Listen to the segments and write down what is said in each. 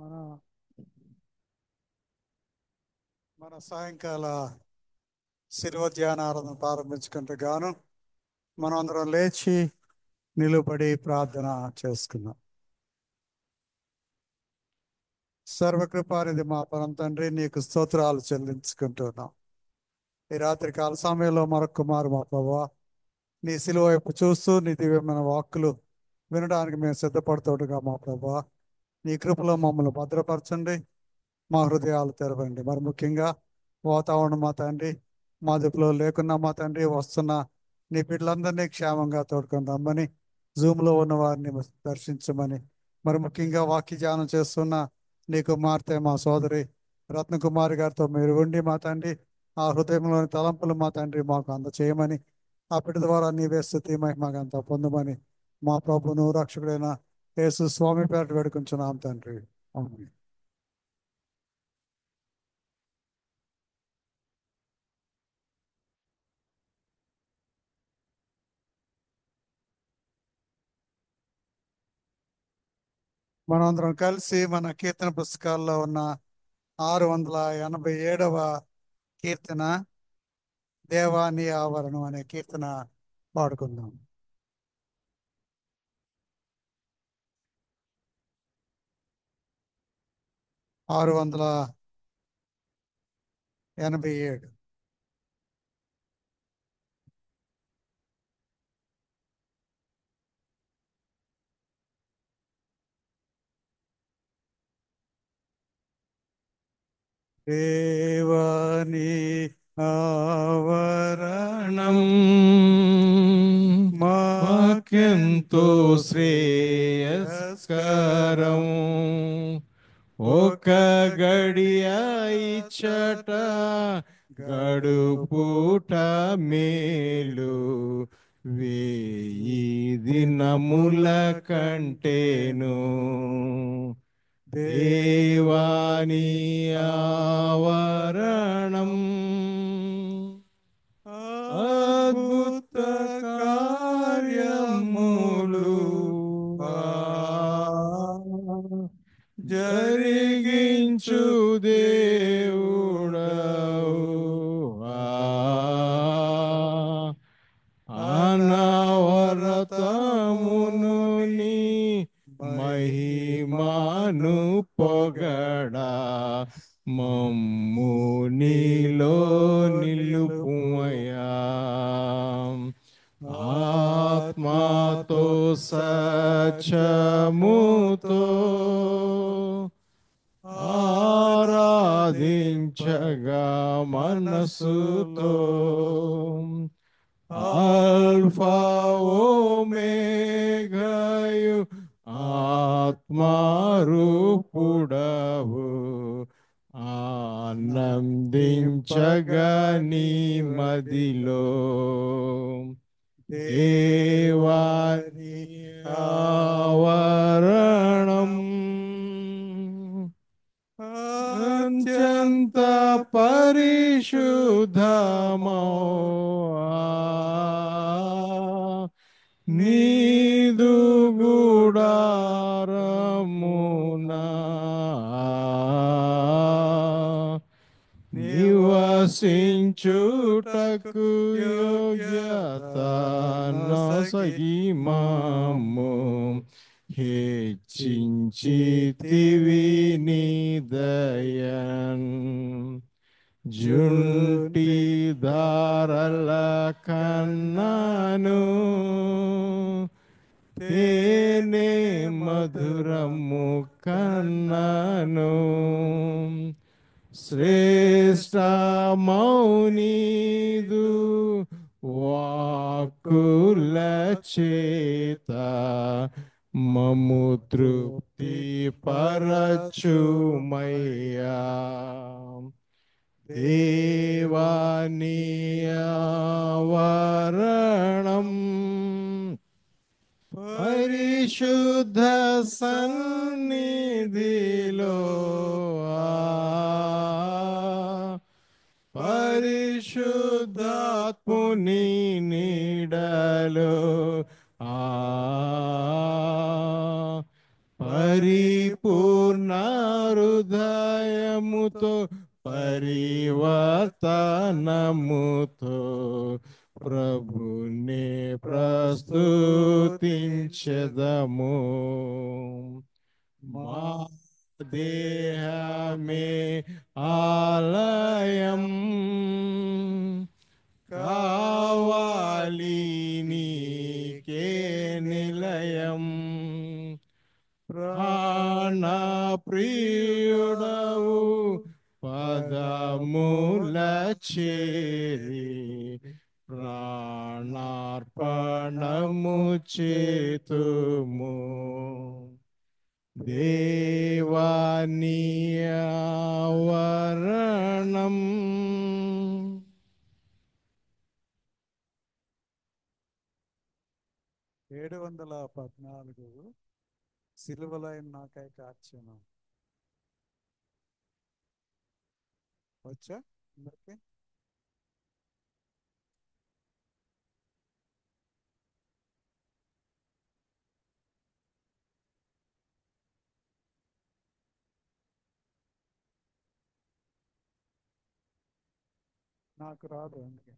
మన మన సాయంకాల శిలువ ధ్యానాలను ప్రారంభించుకుంటూ గాను మనం అందరం లేచి నిలుబడి ప్రార్థన చేసుకుందాం. సర్వకృపానిధి మా పరం తండ్రి, నీకు స్తోత్రాలు చెల్లించుకుంటున్నాం. ఈ రాత్రి కాల సమయంలో మరొక మారు మా ప్రభువా, నీ శిలువ వైపు చూస్తూ నీ దివ్యమైన వాక్కులు వినడానికి మేము సిద్ధపడుతుండగా మా ప్రభువా, నీ కృపలో మమ్మల్ని భద్రపరచండి, మా హృదయాలు తెరవండి. మరి ముఖ్యంగా వాతావరణం మా తండ్రి, మా అదుపులో లేకున్నా మా తండ్రి, వస్తున్న నీ బిడ్డలందరినీ క్షేమంగా తోడుకొని రమ్మని, జూమ్లో ఉన్న వారిని దర్శించమని, మరి ముఖ్యంగా వాక్య ధ్యానం చేస్తున్న నీ కుమార్తె మా సోదరి రత్నకుమారి గారితో మీరు ఉండి మా తండ్రి, ఆ హృదయంలోని తలంపులు మా తండ్రి మాకు అందచేయమని, ఆ బిడ్డ ద్వారా నీవే స్తుతి మహిమగంతా పొందమని మా ప్రభువును రక్షకుడైన యేసు స్వామి పేరట వేడుకుంటున్నాం తండ్రి. ఆమేన్. మనందరం కలిసి మన కీర్తన పుస్తకాల్లో ఉన్న 687వ కీర్తన దేవాని ఆవరణం అనే కీర్తన పాడుకుందాం. 687. దేవాని ఆవరణం మాకెంతో శ్రేయస్కరం. ఒక గడియ ఇచ్చట గడుపుట మేలు, వేయి దినముల కంటేను. దేవాని ఆవరణం అద్భుత కార్యములు జరిగించు దేవుడవు. అనవరతమును నీ మహిమాను పొగడా, మమ్ము నీలో నిలుపుమయా. ఆత్మతో సత్యముతో ఆరాధించగా మనసుతో, ఆల్ఫా ఓమేగాయు ఆత్మారూపుడవు. ఆనందించగా నీ మదిలో దేవాని ఆవరణం అత్యంత పరిశుద్ధమో, నీదు గుడారమునా నివసించుటకు యోగ్యత నొసగి మమ్ము హెచ్చించితివి నీ దయన్. జుంటి దారల కన్నాను తేనె మధురము కన్నాను, శ్రేష్ట మౌనీదు వాక్కుల చేత మము తృప్తి పరచుమయ్యా. దేవాని ఆవరణం పరిశుద్ధ సన్నిధిలో, పరిశుద్ధాత్ముని నీడలో, పరిపూర్ణ పూర్ణ హృదయముతో పరివర్తనముతో ప్రభుని ప్రస్తుతించెదము. మా దేహమే ఆలయం కావాలి నీకే నిలయం. ప్రాణ ప్రియుడవు పదముల చేరి ప్రాణార్పణము చేతుము. దేవాని ఆవరణం ఏడు 714 సిలువలైన నాకై కార్చెను. వచ్చా అందరికి? నాకు రాదు, అందుకే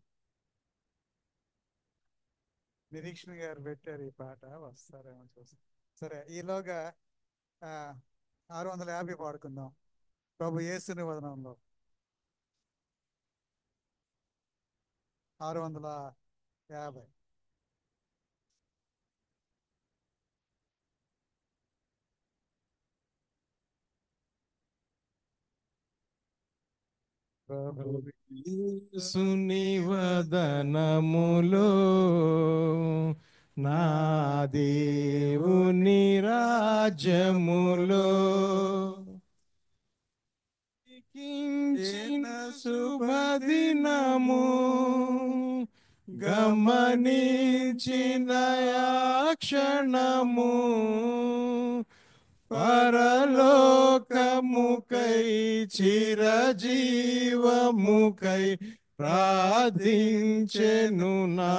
నిరీక్షణ గారు పెట్టారు ఈ పాట, వస్తారేమో చూసి. సరే, ఈలోగా 650 పాడుకుందాం. ప్రభు యేసుని వదనంలో 650. యేసుని వదనములో నా దేవుని రాజ్యములో లిఖించిన శుభదినము గమనించిన ఆ క్షణము పరలోకముకై చిరజీవముకై ప్రార్థించెను నా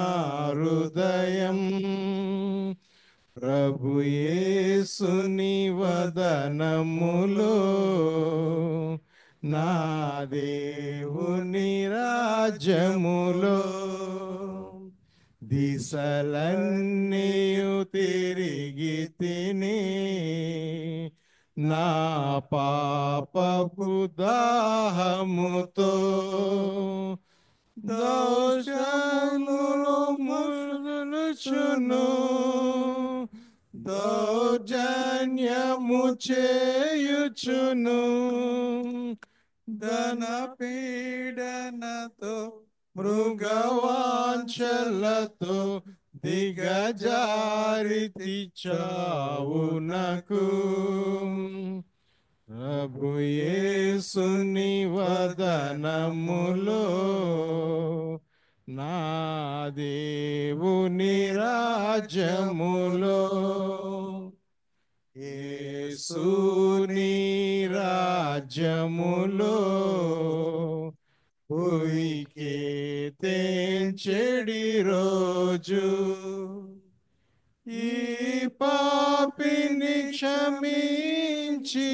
హృదయం. ప్రభు యేసుని వదనములో నా దేవుని రాజ్యములో దిశలన్నీయు తిరిగి తిని నా పాపపు దాహముతో దోషములు ములుచును దౌర్జన్యము చేయుచును ధన పీడనతో మృగవాంఛలతో దిగజారితి చావునకు. ప్రభు యేసుని వదనములో నా దేవుని రాజ్యములో యేసుని రాజ్యములో భూమికి తెంచెడి రోజు ఈ పాపిని క్షమించి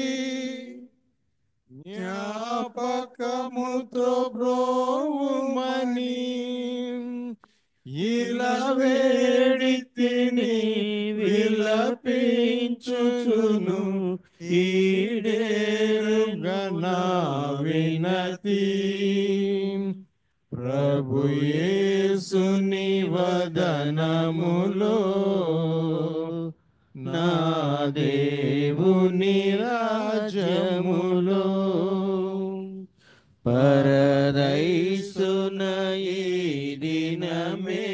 జ్ఞాపకముతో బ్రోవుమని ఇలా వేడితిని విలపించుచును ఈడేరుగనా వినతి. ప్రభు యేసుని వదనములో నా దేవుని రాజ్యములో పరదైసున ఈ దినమే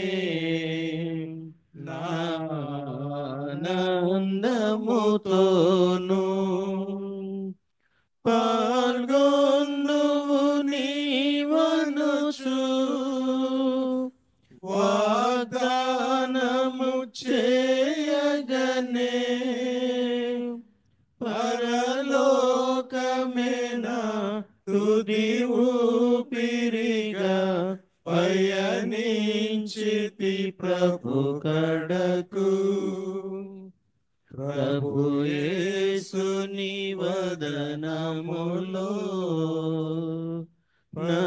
ఆనందముతోను పాల్గొందువు నీవనుచు వాగ్దానము చేయగనే పరలోకమేనా తుది ఊపిరిగా పయనించితి ప్రభు కడకు. ప్రభు యేసుని వదనములో నా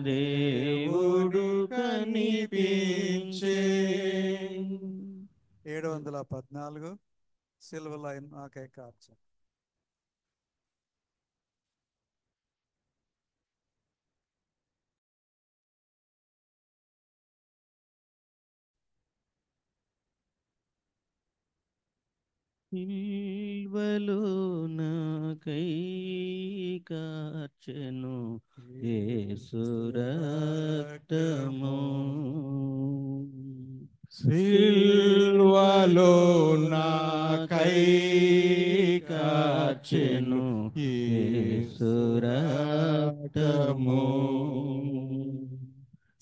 దేవుడు కనిపించే. 714 సిలువలో నాకై కార్చు. సిల్వలో నాకై కార్చెను యేసు రక్తము. సిల్వలో నాకై కార్చెను యేసు రక్తము.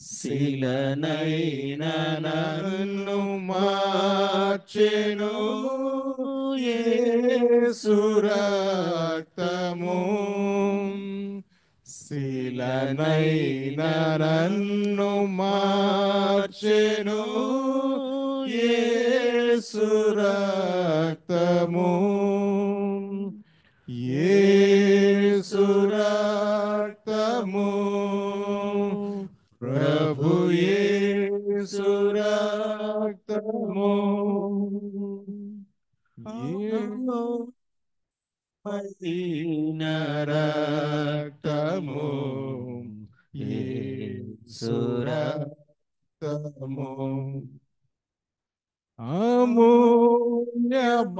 శిలనైన నన్ను మార్చెను యేసు రక్తము. శిలనైన నన్ను మార్చెను యేసు రక్తము. యేసు రక్తము. ప్రభు యేసు రక్తము. పైన రక్తము యేసు రక్తము.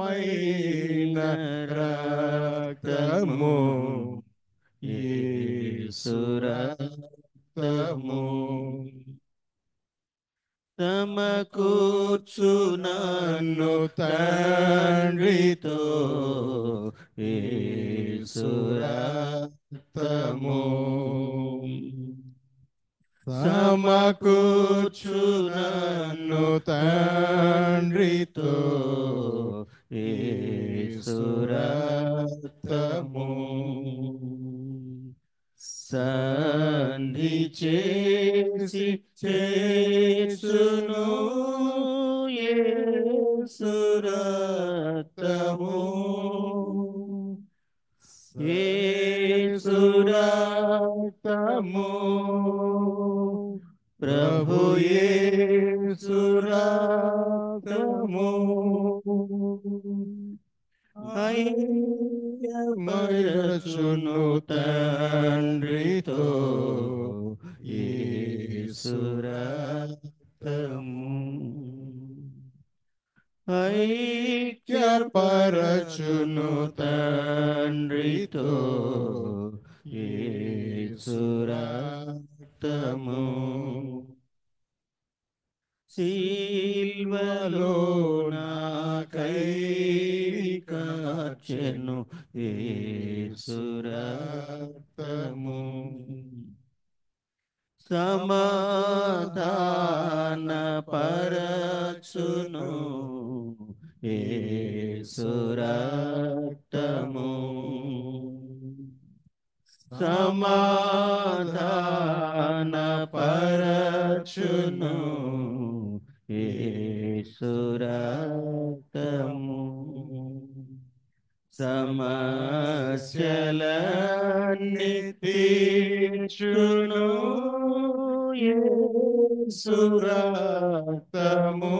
అమూల్యమైన రక్తము యేసు రక్తము. సమకూర్చు నన్ను తండ్రితో యేసు రక్తము. సమకూర్చు నన్ను తండ్రితో యేసు రక్తము. సంధి చేసి చేసును యేసు రక్తము. యేసు రక్తము. ప్రభు యేసు రక్తము. మరచును తండ్రితో యేసు రక్తము. ఐక్యపరచును తండ్రితో యేసు రక్తము. సిల్వలో నాకై కార్చెను యేసు రక్తము. సమాధాన పరచును యేసు రక్తము. సమాధాన పరచును యేసు రక్తము. సమస్యలన్నీ తీర్చును యేసు రక్తము.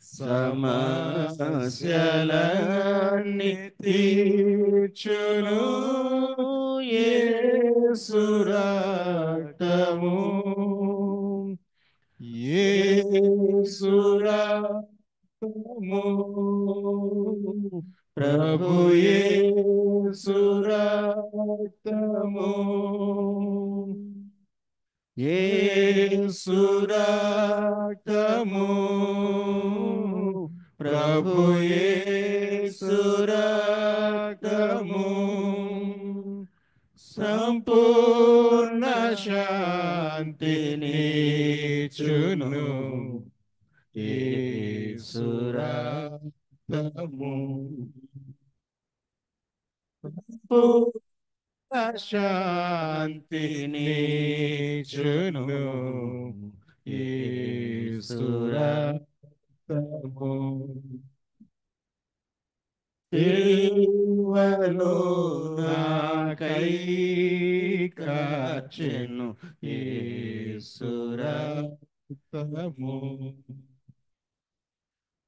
సమస్యలన్నీ తీర్చును యేసు రక్తము. యేసు రక్తము. ప్రభు యేసు రక్తము. యేసు రక్తము. ప్రభు యేసు రక్తము. సంపూర్ణ శాంతినిచ్చును యేసు రక్తము. సంపూర్ణ శాంతినిచ్చును యేసు రక్తము. సిలువలో నాకై కార్చెను యేసు రక్తము.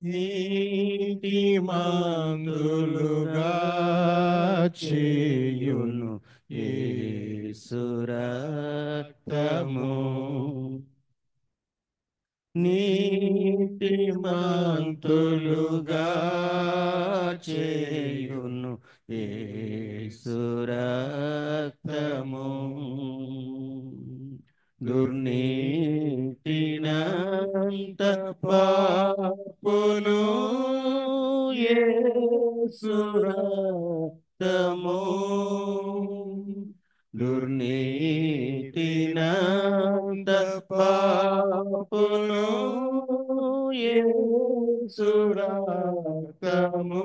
నీతిమంతులుగా చేయును యేసు రక్తము. నీతిమంతులుగా చేయును యేసు రక్తము. దుర్నీతినంత పాపును యేసు రక్తము. దుర్నీతినంత పాపును యేసు రక్తము.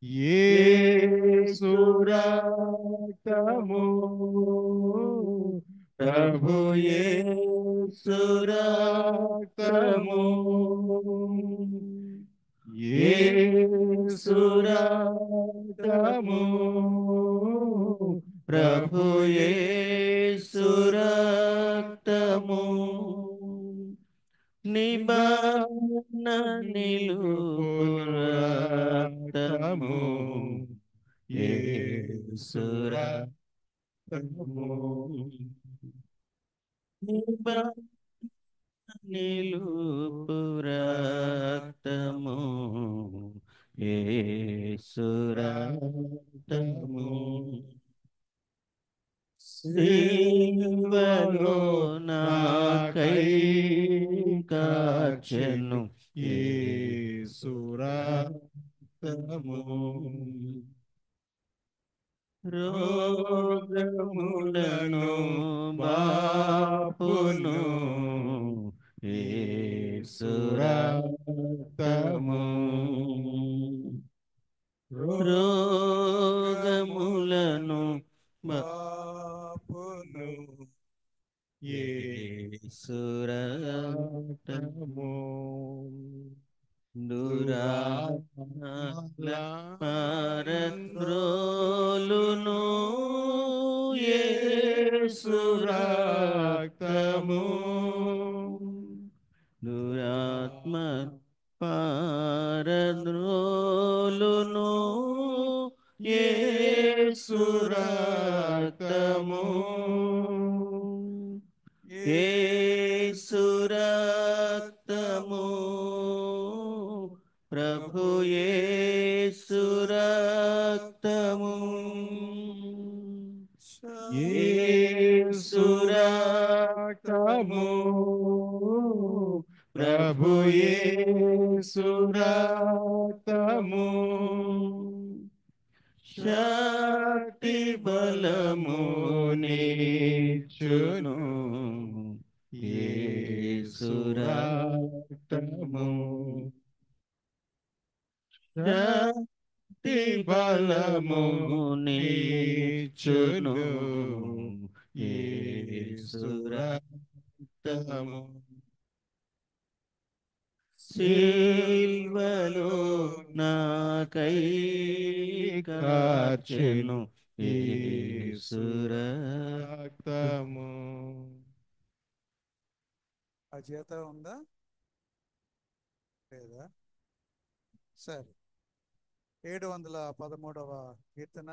యేసు రక్తము, ప్రభు యేసు రక్తము. యేసు రక్తము, ప్రభు యేసు రక్తము. నిబంధన నిలుపు రక్తము యేసు రక్తము. నిబంధన నిలుపు రక్తము యేసు రక్తము. సిలువలో నాకై కార్చెను యేసు రక్తము. రోగములను బాపును యేసు రక్తము. రోగములను పాపును యేసు రక్తము. దురాత్మల పారద్రోలును యేసు రక్తము. దురాత్మ పారద్రోలును యేసు రక్తము. యేసు రక్తము, ప్రభు యేసు రక్తము. యేసు రక్తము, ప్రభు యేసు రక్తము. శక్తి బలము నీచును యేసు రక్తము. శక్తి బలము నీచును యేసు రక్తము. సిల్వలో నాకై కార్చెను యేసు రక్తము. ఆ చేత ఉందా లేదా? సరే, 713వ కీర్తన,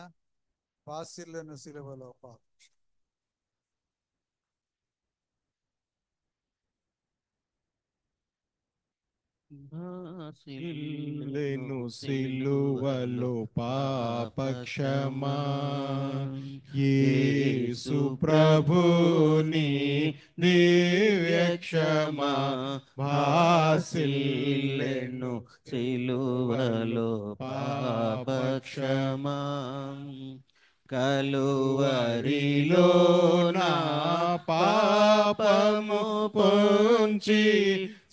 బాసిల్లను సిలువలో పాప. బాసిల్లెను సిలువలో పాపక్షమా, యేసు ప్రభుని దివ్యక్షమా. బాసిల్లెను సిలువలో పాపక్షమా. కలువరిలో నా పాపము పొంచి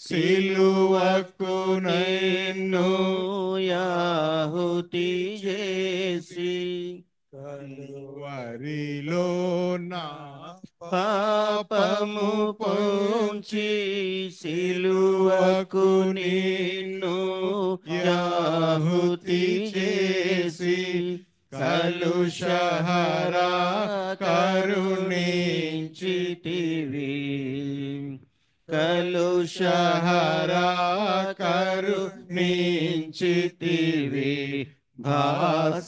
సిలువకు నన్ను యాహుతి చేసి. కలువరిలో నా పాపము పొంచి సిలువకు నిన్ను నిత్యాహుతి చేసి కలుషహరా కరుణించితివి కలుషహరా కరుణించితివి భాసిల్లెను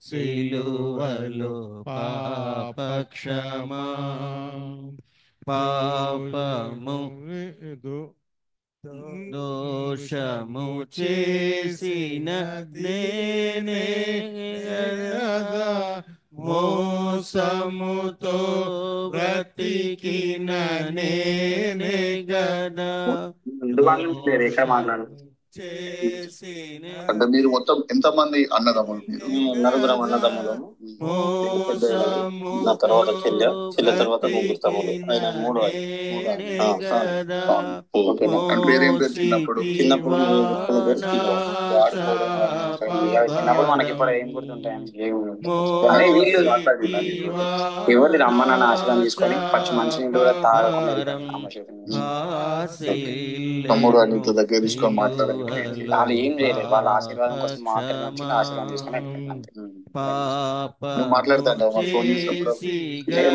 సిలువలో పాపక్షమా పాపము దోషము చేసిన నేనే గదా మోసముతో బ్రతికిన నేనే గదా ఎక్కడ మాట్లాడు చేసిన అంటే మీరు మొత్తం ఎంతమంది అన్నదమ్ములు మీరు? నలుగురం అన్నదమ్ములము. నా తర్వాత చెల్లె తర్వాత ముగ్గురు తమ్ముడు. ఆయన మూడు ఓకేనా? అంటే పేరేం పేరు చిన్నప్పుడు? చిన్నప్పుడు ముగ్గురు పేరు ఆడుకోవడం. చిన్నప్పుడు మనకి ఇప్పుడు ఏం గుర్తుంటాయని అదే వీళ్ళు ఎవరిది అమ్మ నాన్న ఆశీర్వాదం తీసుకొని పచ్చి మంచి నీళ్ళు కూడా తాగకుండా తమ్ముడు అని ఇంత దగ్గర తీసుకొని మాట్లాడాలి. వాళ్ళు ఏం చేయలేదు, వాళ్ళ ఆశీర్వాదం కోసం మాత్రమే వచ్చి ఆశీర్వాదం తీసుకొని నువ్వు మాట్లాడుతాంటావు మాకు ఫోన్ చేసినప్పుడు?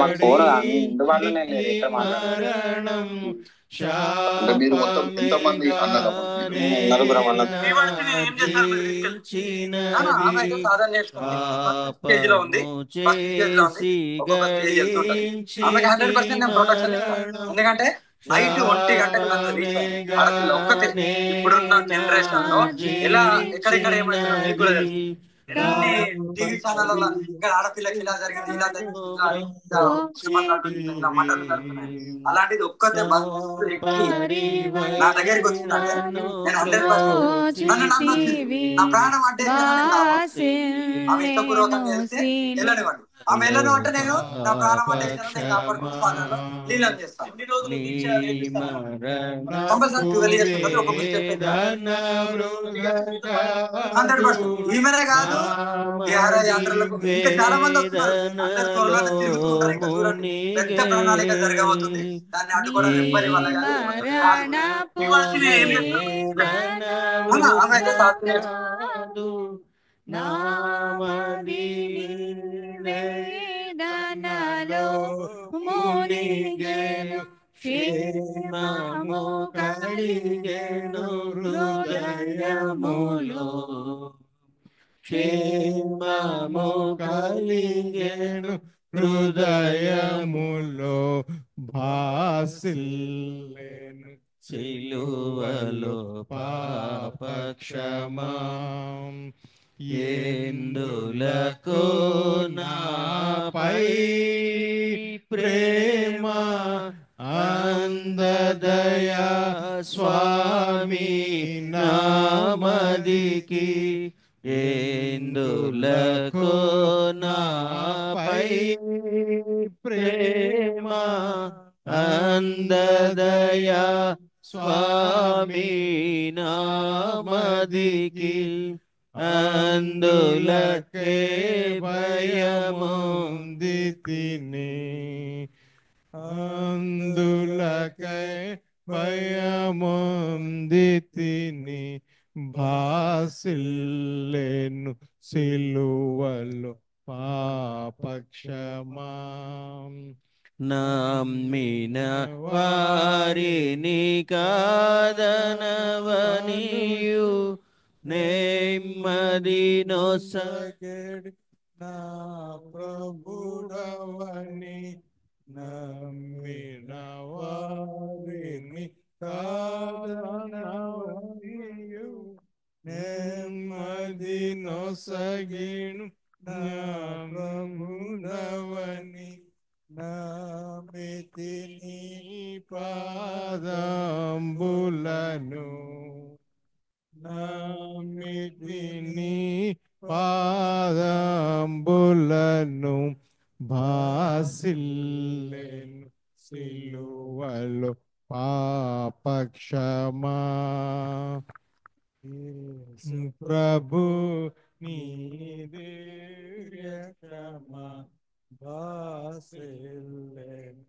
మాకు ఫోన్ అందుబాటులోనే లేదు, ఎక్కడ మాట్లాడడం. అంటే మీరు మొత్తం ఎంతమంది అన్నదమ్ములు మీరు? నలుగురం అన్న ఎందుకంటే నైట్ 1 గంటకు నన్ను రీచ్ అయింది ఆడపిల్ల ఒక్కతే. ఇప్పుడున్న జనరేషన్ లో ఎలా ఎక్కడెక్కడ ఏమైతుందో మీకు కూడా తెలుసు. ఎన్ని టీవీ ఛానళ్ళ ఇక్కడ ఆడపిల్లకి ఇలా జరిగింది, ఇలా జరిగింది, ఇలా మాటలు జరుగుతున్నాయి. అలాంటిది ఒక్కతే బస్సు ఎక్కి నా దగ్గరికి వచ్చిందంటే నేను 100% నన్ను వచ్చింది. నా ప్రాణం అంటే ఆమె ఇష్టపూర్వకంగా వెళ్తే వెళ్ళనివ్వండి. ఆమె వెళ్ళను అంటే నేను నా ప్రాణం అంటే నేను కాపాడుకుంటూ లీలం చేస్తాను. ఎన్ని రోజులు కంపల్సరీ 12 years ఉంటుంది. ఒక మిస్టేక్ 100%. ఈమెనే కాదు, విహార యాత్రలకు ఇంకా చాలా మంది వస్తున్నారు. అందరు త్వరలో తిరుగుతుంటారు. ఇంకా చూడండి, పెద్ద ప్రణాళిక జరగబోతుంది. దాన్ని అడ్డుకోవడం ఎవ్వరి వల్ల కాదు. ఆమె అయితే సాధ్యం వేదనలో మునిగెను క్షేమము కలిగెను హృదయములో క్షేమము కలిగెను హృదయములో భాసిల్లెను సిలువలో పాపక్షమా ఎందులకు నాపై ప్రేమ అందదయా స్వామి నామదికి ఎందులకు నాపై ప్రేమ అందదయా స్వామి నామదికి అందులకే భయముంది తిని అందులకై భయముంది తిని భాసిల్లెను సిలువలో పాపక్షమా నమ్మిన వారిని కాదనవనియు నెమ్మది నొసగెడు నా ప్రభుడవని నమ్మిన వారిని కాదనవనియు నెమ్మది నొసగిను నా ప్రభుడవని నమ్మితి నీ పాదంబులను నమ్మితి నీ పాదంబులను భాసిల్లెను సిలువలో పాపక్షమా ప్రభు నీ దివ్యక్షమా భాసిల్లెను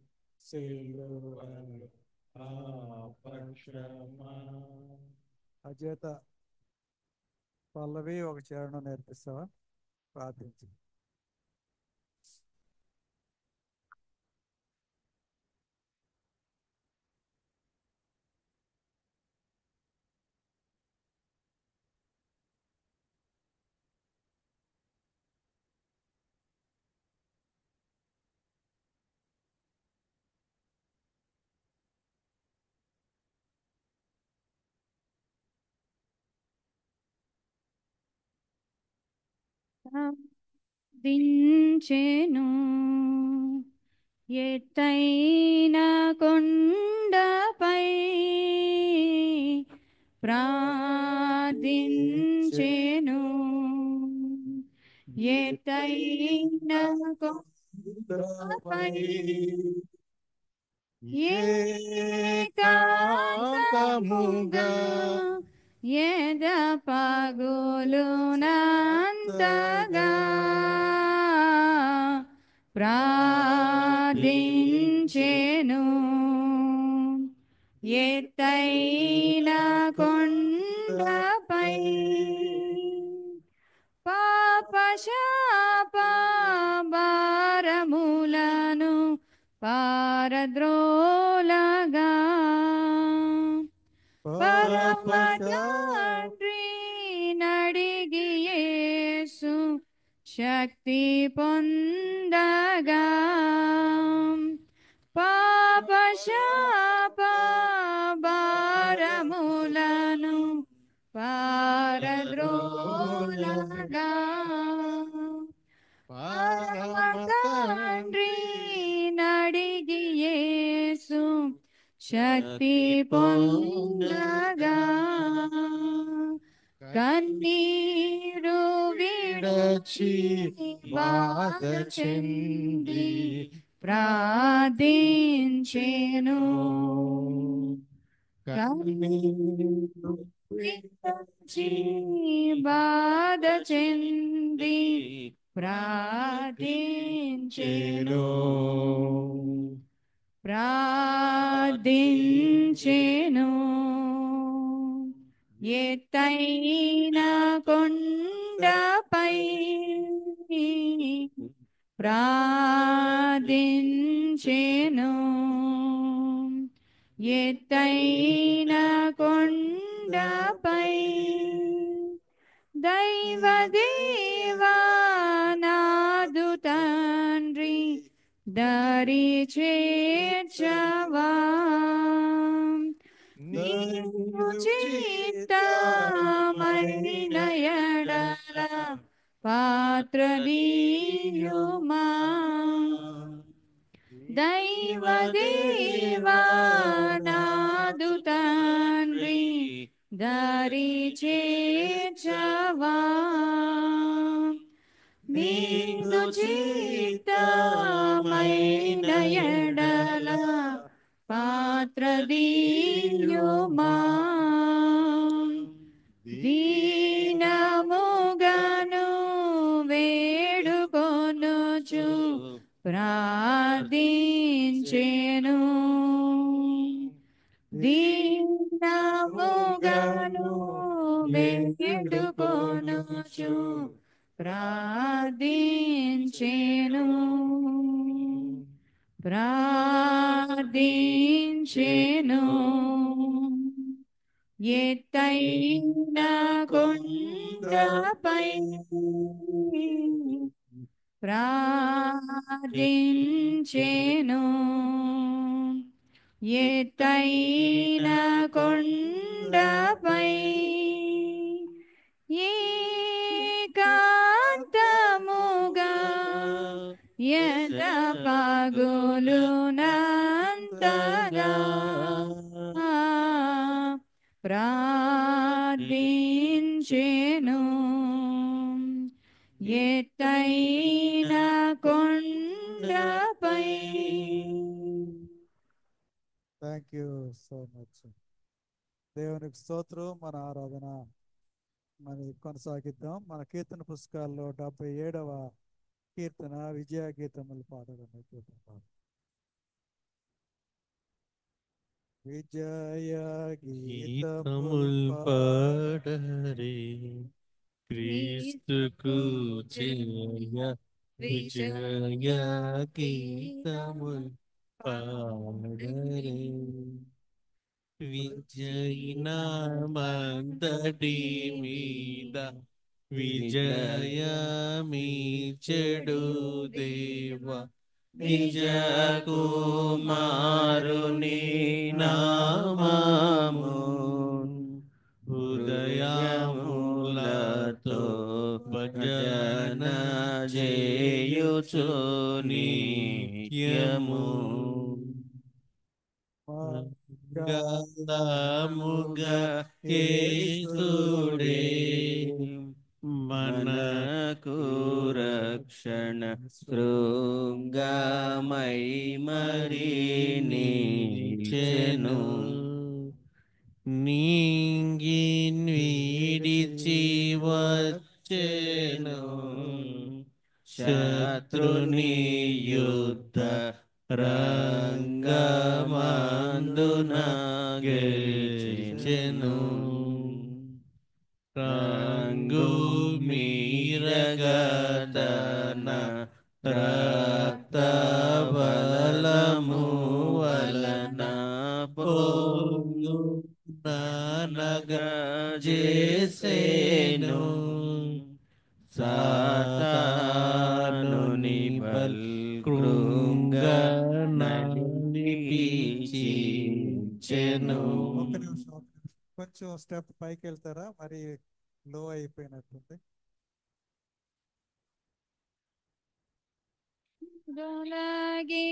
సిలువలో పాపక్షమా అజేత పల్లవి ఒక చరణం నేర్పిస్తావా? ప్రార్థించి. దించెను ఎత్తైన కొండపై ప్రార్థించెను ఎత్తైన కొండపై ఏకాంతముగా ఎద పగులునంతగా ప్రార్థించెను ఎత్తైన కొండపై పాపశాప భారములను పారద్రోలగా పరమ తండ్రి నడిగి యేసు శక్తి పొందగా పాపశాప భారములను పారద్రోలగా పరమ తండ్రి నడిగి యేసు శక్తి పొందగా కన్నీరు విడచి బాధ చెంది ప్రార్థించెను కన్నీరు విడచి బాధ చెంది ప్రార్థించెను ప్రార్థించెను ఎత్తైన కొండపై ప్రార్థించెను ఎత్తైన కొండపై దైవదేవా నాదు తండ్రి దరి చేర్చవా నీవు చిత్తమైన ఎడల పాత్రదీయుమా దైవదేవా నాదు తండ్రి దరి చేర్చవా నీవు చిత్తమైన ఎడల పాత్రదీయుమా దీనముగను వేడుకొనుచు ప్రార్థించెను దీనముగను వేడుకొనుచు ప్రార్థించెను ప్రార్థించెను ఎత్తైన కొండపై ప్రార్థించెను ఎత్తైన కొండపై ఏకాంతముగా ఎద పగులునంతగా ప్రార్థించెను ఎత్తైన కొండపై. Thank you so much. దేవునికి స్తోత్రం. మన ఆరాధన మరి కొనసాగిద్దాం. మన కీర్తన పుస్తకాల్లో 77వ కీర్తన విజయ గీతములు పాడగల కీర్తన పాడు. విజయ గీతముల్ పాడరే క్రీస్తుకు జయ విజయ గీతముల్ పాడరే విజయనామంతటి మీద విజయమీ చెడు దేవ నిజ కుమారుని నామము హృదయములతో భజన చేయుచు నిత్యము గలముగా యేసుడే మనకు రక్షణ శృంగమై మరి నీచెను నీంగిన్ విడిచి వచ్చెను శత్రుని యుద్ధ రంగమందున గెలిచెను రంగు మీరగతన రక్త బలము వలన పొంగు ననగ చేసేను సాతానుని బల్ కృంగ నలిపించెను. ఒక్క నిమిషం కొంచెం స్టెప్ పైకి వెళ్తారా? మరి లో అయిపోయినట్టుంది.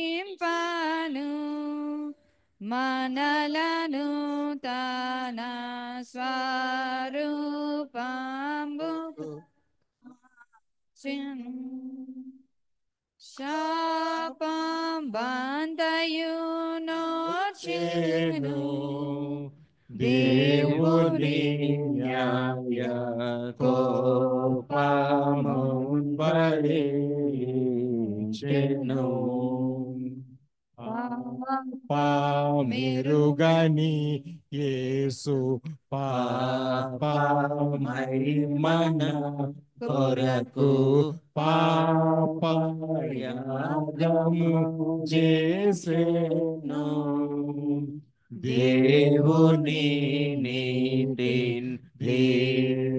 తొలగింపను మనలను తన స్వరూపంబు శాపం బంధయునోచెను దేవుని న్యాయ కోపమున్ భరించెను పామెరుగని యేసు పాపమై మన కొరకు పాపయాగము చేసెను దేవుని నీతిన్ ధీరుడైనెను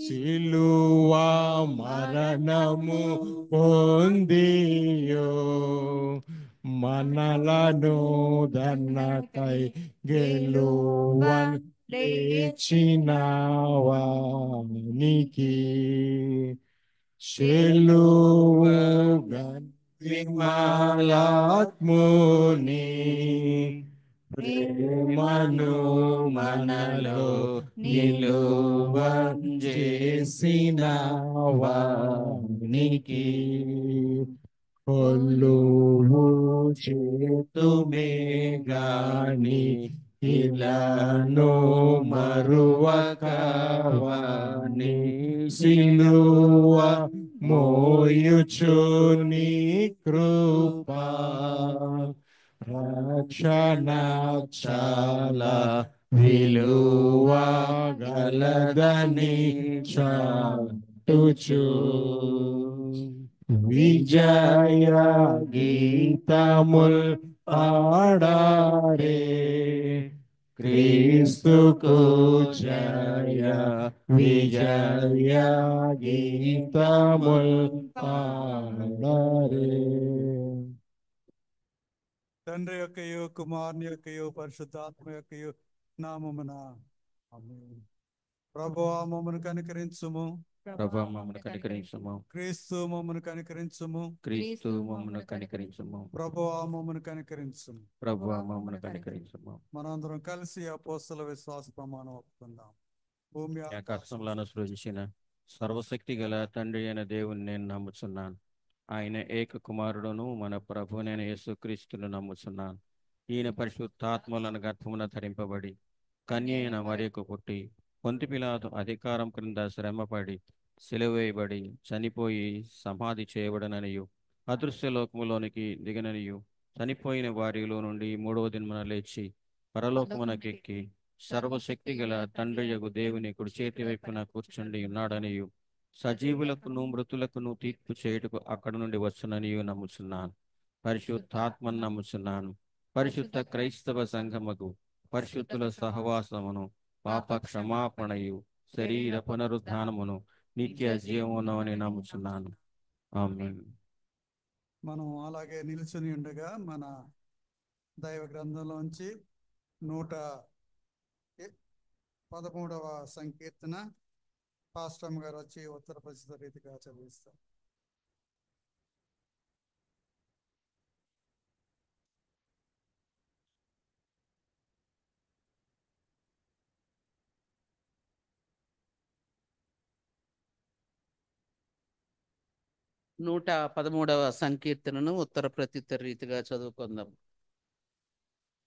సిలువ మరణము పొందియో మనలను దన్నకై గెలువన్ లేచినవానికి శిలువగన్ విమలాత్ముని ప్రేమను మనలో నిలువన్ చేసిన వానికి కొల్లువు చేతుమే గాని ఇలాను మరువకవాని సిలువ మోయుచుని కృపా రక్షణ చాలా విలువ గలదని చాటుచు విజయ గీతముల్ పాడారే క్రీస్తుకు జయ విజయ గీతముల్ పాడారే. తండ్రి యొక్కయు కుమారుని యొక్కయు పరిశుద్ధాత్మ యొక్కయు నామమున ఆమేన్. ప్రభువా మమ్మను కనికరించుము. ప్రభువా మమ్మను కనికరించుము. క్రీస్తు మమ్మను కనికరించుము. క్రీస్తు మమ్మను కనికరించుము. ప్రభువా మమ్మను కనికరించుము. ప్రభువా మమ్మను కనికరించుము. మనందరం కలిసి అపోస్తల విశ్వాస ప్రమాణం ఒప్పుకుందాం. భూమి ఆకాశములను సృజించిన సర్వశక్తి గల తండ్రి అయిన దేవుని నేను నమ్ముచున్నాను. ఆయన ఏక కుమారుడును మన ప్రభువైన యేసుక్రీస్తును నమ్ముచున్నాను. ఈయన పరిశుద్ధాత్మలను గర్భమున ధరింపబడి కన్య అయిన మరియకు పుట్టి పొంతి పిలాతు అధికారం క్రింద శ్రమపడి సిలువేయబడి చనిపోయి సమాధి చేయబడననియు అదృశ్య లోకములోనికి దిగననియు చనిపోయిన వారిలో నుండి మూడవ దినమున లేచి పరలోకమునకెక్కి సర్వశక్తి గల తండ్రియగు దేవుని కుడి చేతి వైపున కూర్చుండి ఉన్నాడనియు సజీవులకును మృతులకును తీర్పు చేయుటకు అక్కడ నుండి వచ్చుననియు నమ్ముచున్నాను. పరిశుద్ధాత్మను నమ్ముచున్నాను. పరిశుద్ధ క్రైస్తవ సంఘముకు పరిశుద్ధుల సహవాసమును పాప క్షమాపణయు శరీర పునరుద్ధానమును నిత్య జీవమును అని నమ్ముచున్నాను. ఆమేన్. మనం అలాగే నిల్చుని ఉండగా మన దైవ గ్రంథంలోంచి 113వ సంకీర్తన పాస్టమ్ గారు వచ్చి ఉత్తర ప్రసిద్ధ రీతిగా చదివిస్తారు. నూట 13వ సంకీర్తనను ఉత్తర ప్రత్యుత్తర రీతిగా చదువుకుందాం.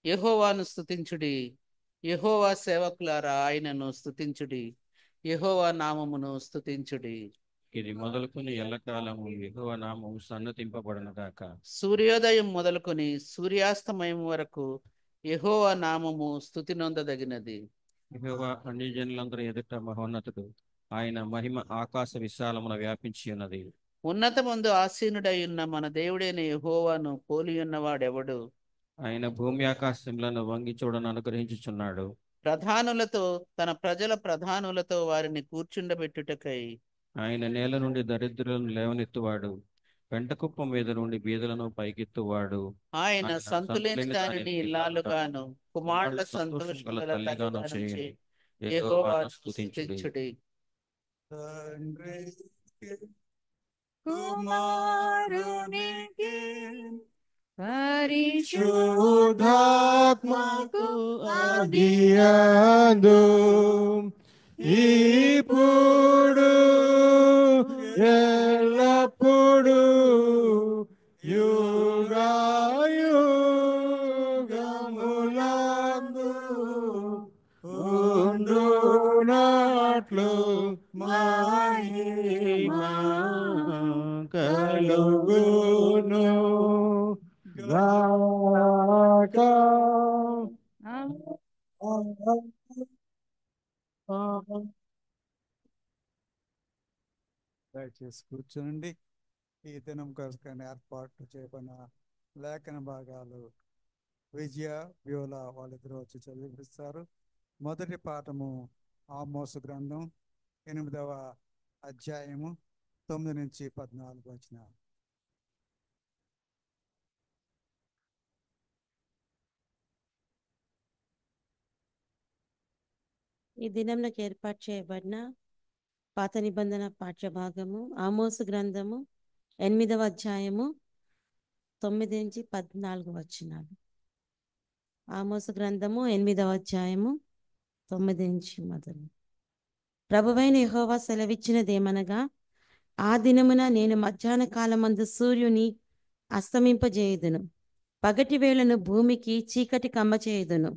యెహోవాను స్తుతించుడి, యెహోవా సేవకులారా ఆయనను స్తుతించుడి, యెహోవా నామమును స్తుతించుడి. ఇది మొదలుకొని ఎల్లకాలము యెహోవా నామము సన్నతింపబడునుగాక. సూర్యోదయం మొదలుకొని సూర్యాస్తమయం వరకు యెహోవా నామము స్తుతి నొందదగినది. యెహోవా అన్ని జనులందరి ఎదుట మహోన్నతుడు, ఆయన మహిమ ఆకాశ విశాలమున వ్యాపించి ఉన్నది. ఉన్నతమందు ఆసీనుడై ఉన్న మన దేవుడైన యెహోవాను పోలియున్నవాడెవడు? ఆయన భూమి ఆకాశములను వంగి చూడను అనుగ్రహించుచున్నాడు. ప్రధానులతో తన ప్రజల ప్రధానులతో వారిని కూర్చుండబెట్టుటకై ఆయన నేల నుండి దరిద్రులను లేవనెత్తువాడు, పెంటకుప్ప మీద నుండి బీదలను పైకెత్తువాడు. ఆయన సంతులేని దానిని ఇల్లాలుగాను కుమారుల సంతోషం గల తల్లిగాను తల్లిగాను చేయండి. చేయి. యెహోవాను యెహోవాను స్తుతించుడి. స్తుతించుడి. తండ్రికి కుమారునికి పరిశుద్ధాత్మకు శుద్ధాత్మకు ఆదియందు ఇప్పుడు ఎల్లప్పుడు యుగాయుగములందు ఉండునట్లు మహిమ కలుగును గాక. దయచేసి కూర్చోండి. ఈ దినం కోసం ఏర్పాటు చేయబడిన లేఖన భాగాలు విజయ వ్యూల వాళ్ళిద్దరూ వచ్చి చదివిస్తారు. మొదటి పాఠము ఆమోసు గ్రంథం 8వ అధ్యాయము 9 నుంచి 14 వచనాలు. ఈ దినంలోకి ఏర్పాటు చేయబడిన పాత నిబంధన పాఠ్యభాగము ఆమోసు గ్రంథము 8వ అధ్యాయము 9 నుంచి 14 వచనాలు. ఆమోసు గ్రంథము 8వ అధ్యాయము 9 నుంచి మొదలు. ప్రభువైన యెహోవా సెలవిచ్చినదేమనగా, ఆ దినమున నేను మధ్యాహ్న కాలమందు సూర్యుని అస్తమింపజేయుదును, పగటి వేళను భూమికి చీకటి కమ్మచేయుదును.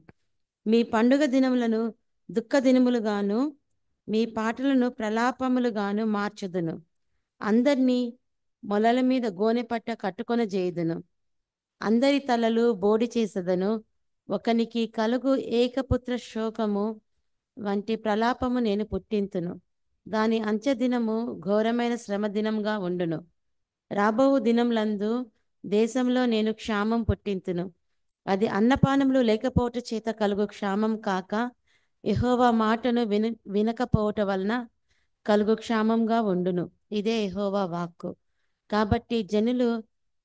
మీ పండుగ దినములను దుఃఖ దినములుగాను మీ పాటలను ప్రలాపములుగాను మార్చుదును. అందరినీ మొలల మీద గోనెపట్ట కట్టుకొన చేయుదును. అందరి తలలు బోడి చేసదను. ఒకనికి కలుగు ఏకపుత్ర శోకము వంటి ప్రలాపము నేను పుట్టింతును. దాని అంత్యదినము ఘోరమైన శ్రమ దినంగా ఉండును. రాబోవు దినములందు దేశంలో నేను క్షామం పుట్టింతును. అది అన్నపానములు లేకపోవట చేత కలుగు క్షామం కాక, యెహోవా మాటను వినకపోవట వలన కలుగు క్షామంగా ఉండును. ఇదే యెహోవా వాక్కు. కాబట్టి జనులు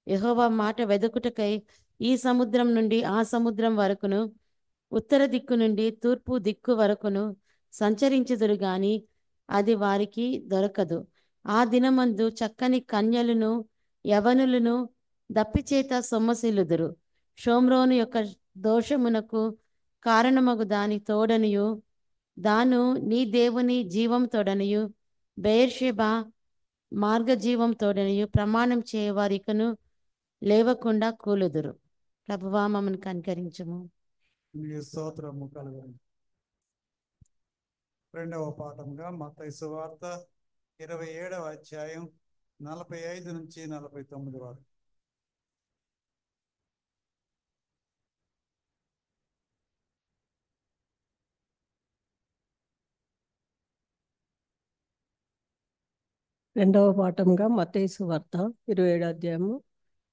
యెహోవా మాట వెదుకుటకై ఈ సముద్రం నుండి ఆ సముద్రం వరకును, ఉత్తర దిక్కు నుండి తూర్పు దిక్కు వరకును సంచరించుదురు గాని అది వారికి దొరకదు. ఆ దినమందు చక్కని కన్యలను యవనులను దప్పిచేత సొమ్మసిల్లుదురు. షోమ్రోను యొక్క దోషమునకు కారణమగు దాని తోడనియు దాను నీ దేవుని జీవం తోడనియు బెయేర్షెబా మార్గజీవం తోడనియు ప్రమాణం చేయవారికను లేవకుండా కూలుదురు. ప్రభువా మమ్మను కనికరించుము. మీ స్తోత్రము కలుగును. రెండవ పాఠంగా మత్తయి సువార్త 27వ అధ్యాయం 45 నుంచి 49 వరకు. రెండవ పాఠంగా మత్తయి సువార్త 27 అధ్యాయము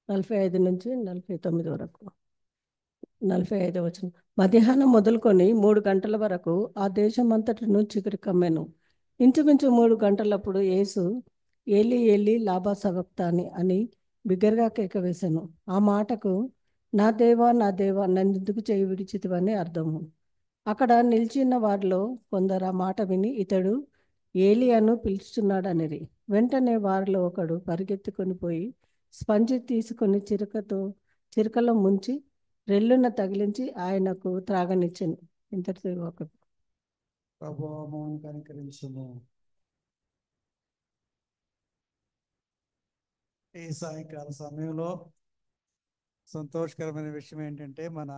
45 నుంచి 49 వరకు. 45 వచనం. మధ్యాహ్నం మొదలుకొని 3 గంటల వరకు ఆ దేశం అంతటను చీకటి కమ్మెను. ఇంచుమించు 3 గంటలప్పుడు యేసు ఏలి ఏలి లాబా సబక్తాని అని బిగ్గరగా కేక వేశాను. ఆ మాటకు నా దేవా నన్నెందుకు చేయి విడిచితివని అర్థము. అక్కడ నిలిచిన వారిలో కొందరు ఆ మాట విని ఇతడు ఏలియాను పిలుచుతున్నాడనిరి. వెంటనే వారిలో ఒకడు పరిగెత్తుకొని పోయి స్పంజి తీసుకొని చిరకలో ముంచి రెల్లున తగిలించి ఆయనకు త్రాగనిచ్చెను. ఇంతటితో ఒక ప్రభువా మమ్మల్ని కనికరించుము. ఈ సాయంకాల సమయంలో సంతోషకరమైన విషయం ఏంటంటే మన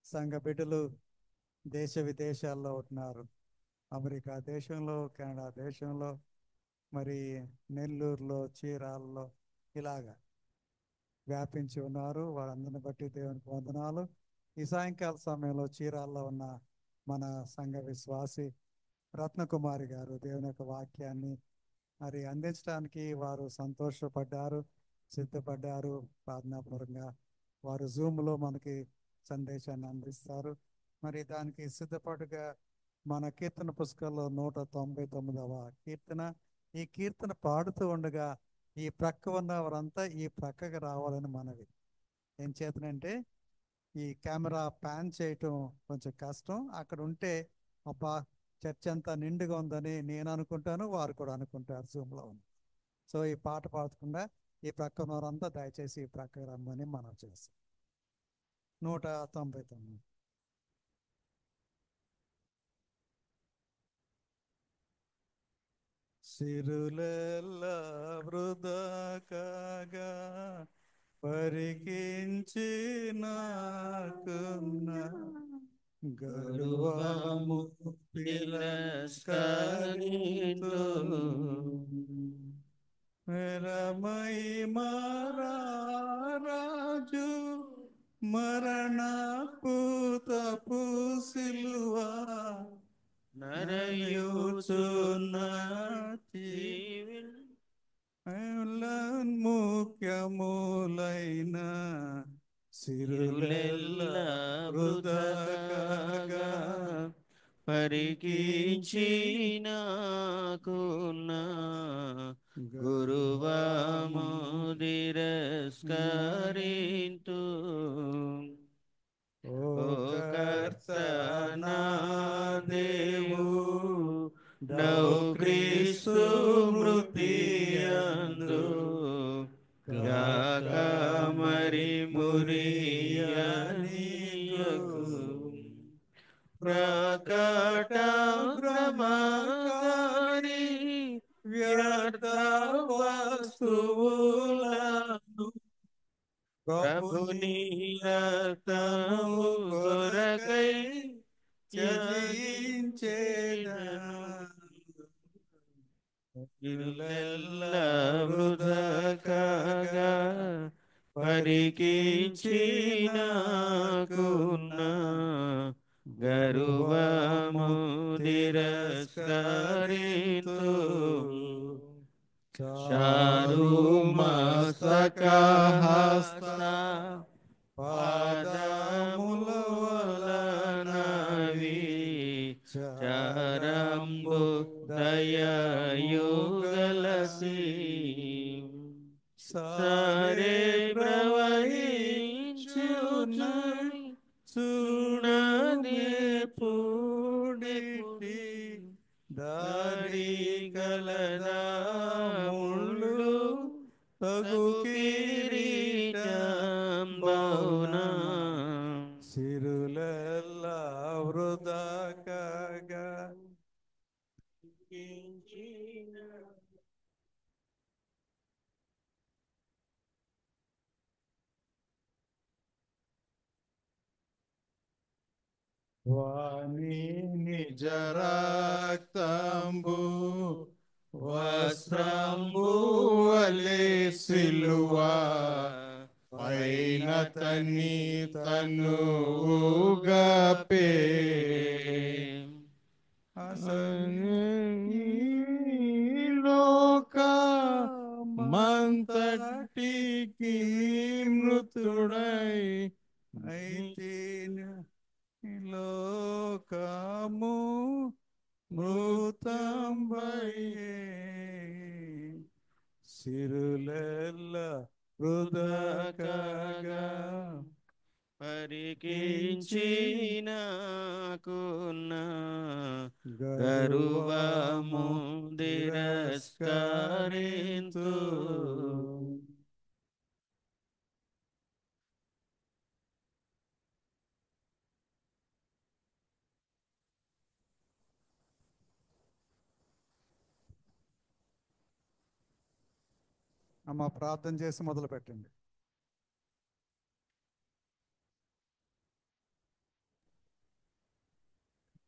సంఘ బిడ్డలు దేశ విదేశాల్లో ఉంటున్నారు. అమెరికా దేశంలో, కెనడా దేశంలో, మరి నెల్లూరులో, చీరాలలో ఇలాగా వ్యాపించి ఉన్నారు. వారందరిని బట్టి దేవునికి వందనాలు. ఈ సాయంకాల సమయంలో చీరాల్లో ఉన్న మన సంఘ విశ్వాసి రత్నకుమారి గారు దేవుని యొక్క వాక్యాన్ని మరి అందించడానికి వారు సంతోషపడ్డారు, సిద్ధపడ్డారు. ప్రార్థనాపూర్వకంగా వారు జూమ్లో మనకి సందేశాన్ని అందిస్తారు. మరి దానికి సిద్ధపాటుగా మన కీర్తన పుస్తకంలో 199వ కీర్తన. ఈ కీర్తన పాడుతూ ఉండగా ఈ ప్రక్క ఉన్న వారంతా ఈ ప్రక్కకి రావాలని మనవి. ఏం చేతనంటే ఈ కెమెరా ప్యాన్ చేయటం కొంచెం కష్టం. అక్కడ ఉంటే అబ్బా చర్చ్ అంతా నిండుగా ఉందని నేను అనుకుంటాను, వారు కూడా అనుకుంటారు జూమ్లో ఉంది. సో ఈ పాట పాడకుండా ఈ ప్రక్క ఉన్నవారంతా దయచేసి ఈ ప్రక్కకి రమ్మని మనం చేస్తాం. 199. సిరులెల్లా వృధా కాగా పరికించి నాకున్న గర్వము తిరస్కరింతు మెరమై మారాజు మరణపు సిలువా నరయూచున్న ముఖ్యములైన సిరులెల్ల వృధగా పరికించి నాకున్న గురువము తిరస్కరింతు. ఓ కర్త నా దేవు నౌ క్రీస్తు మృతియందు గాక మరి మురియనీయకు ప్రకట భ్రమకారి వ్యర్థ వస్తువులను ప్రభుని రక్తము కొరకై త్యజించేదెల్ల వృధగా పరికించి నాకున్న గర్వము తిరస్కరింతు. చారు మస్తకహస్త పాదముల వలనవి చారంబు దయయుగలసి సరే ప్రవహించునై సునదే పూడిటి దారి కలదా ముళ్ళు తగు కిరీటం బౌనా సిరులెల్లా వృధా కాగా వాని నిజ రక్తంబు వస్త్రంబు వలె సిలువ పైన తన్ని తన్నుగపే లోక మంతటికి మృతుడై అయితే లోకము మృతంబయే సిరులెల్ల వృధకగా పరికించినాకున్న గరువము తిరస్కరింతు అమ్మ ప్రార్థన చేసి మొదలు పెట్టండి.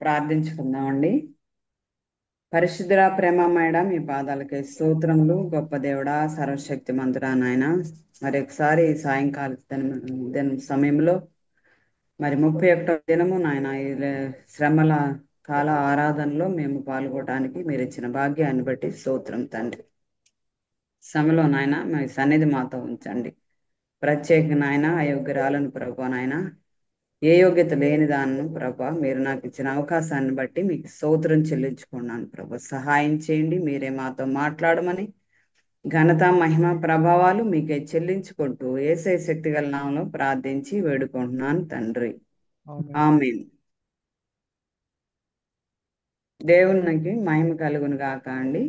ప్రార్థించుకుందామండి. పరిశుద్ధుల ప్రేమమేడ మీ పాదాలకి స్తోత్రములు. గొప్ప దేవుడా, సర్వశక్తి మంతుడా నాయన, మరి ఒకసారి సాయంకాల సమయంలో మరి 31వ దినము నాయన ఈ శ్రమల కాల ఆరాధనలో మేము పాల్గొనడానికి మీరు ఇచ్చిన భాగ్యాన్ని బట్టి స్తోత్రం తండ్రి. సమలో నాయన మీ సన్నిధి మాతో ఉంచండి. ప్రత్యేక నాయన అయోగ్యరాలను ప్రభు నాయన, ఏ యోగ్యత లేని దాన్ని ప్రభా మీరు నాకు ఇచ్చిన అవకాశాన్ని బట్టి మీకు స్తోత్రం చెల్లించుకున్నాను ప్రభు. సహాయం చేయండి, మీరే మాతో మాట్లాడమని ఘనత మహిమ ప్రభావాలు మీకే చెల్లించుకుంటూ యేసయ్య శక్తి గల నామములో ప్రార్థించి వేడుకుంటున్నాను తండ్రి, ఆమేన్. దేవునికి మహిమ కలుగును గాక అండి.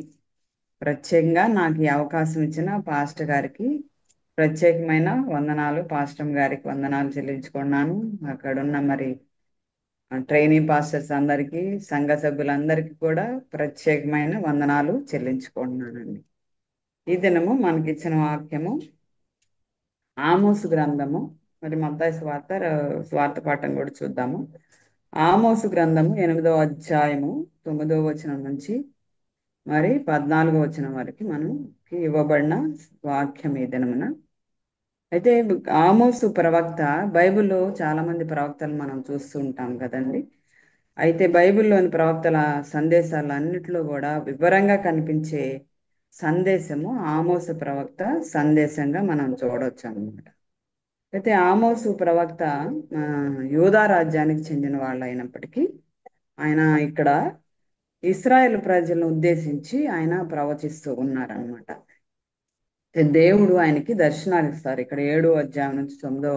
ప్రత్యేకంగా నాకు ఈ అవకాశం ఇచ్చిన పాస్టర్ గారికి ప్రత్యేకమైన వందనాలు, పాస్టర్ గారికి వందనాలు చెల్లించుకున్నాను. అక్కడున్న మరి ట్రైనింగ్ పాస్టర్స్ అందరికీ, సంఘ సభ్యులందరికీ కూడా ప్రత్యేకమైన వందనాలు చెల్లించుకుంటున్నానండి. ఈ దినము మనకిచ్చిన వాక్యము ఆమోసు గ్రంథము, మరి మత్తయి స్వార్థ పాఠం కూడా చూద్దాము. ఆమోసు గ్రంథము 8వ అధ్యాయము 9వ వచనం నుంచి మరి 14వ వచనం వరకు మనకి ఇవ్వబడిన వాక్యం ఈ దినమున. అయితే ఆమోసు ప్రవక్త, బైబిల్లో చాలా మంది ప్రవక్తలు మనం చూస్తూ ఉంటాం కదండి. అయితే బైబిల్లోని ప్రవక్తల సందేశాలు అన్నిట్లో కూడా వివరంగా కనిపించే సందేశము ఆమోసు ప్రవక్త సందేశంగా మనం చూడవచ్చు అన్నమాట. అయితే ఆమోసు ప్రవక్త యూదా రాజ్యానికి చెందిన వాళ్ళు అయినప్పటికీ ఆయన ఇక్కడ ఇశ్రాయేల్ ప్రజలను ఉద్దేశించి ఆయన ప్రవచిస్తూ ఉన్నారనమాట. దేవుడు ఆయనకి దర్శనాలు ఇస్తారు. ఇక్కడ 7వ అధ్యాయం నుంచి 9వ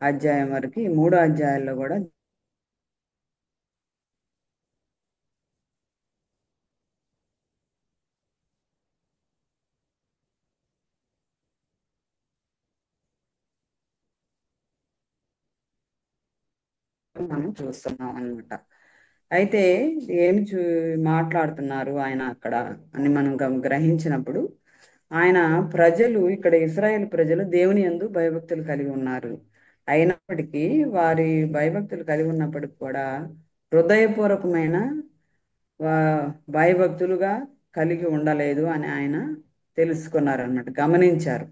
అధ్యాయం వరకు ఈ 3 అధ్యాయాల్లో కూడా మనం చూస్తున్నాం అన్నమాట. అయితే ఏమి మాట్లాడుతున్నారు ఆయన అక్కడ అని మనం గ్రహించినప్పుడు, ఆయన ప్రజలు, ఇక్కడ ఇశ్రాయేల్ ప్రజలు దేవుని యందు భయభక్తులు కలిగి ఉన్నారు. అయినప్పటికీ వారి భయభక్తులు కలిగి ఉన్నప్పటికి కూడా హృదయపూర్వకమైన భయభక్తులుగా కలిగి ఉండలేదు అని ఆయన తెలుసుకున్నారన్నమాట, గమనించారు.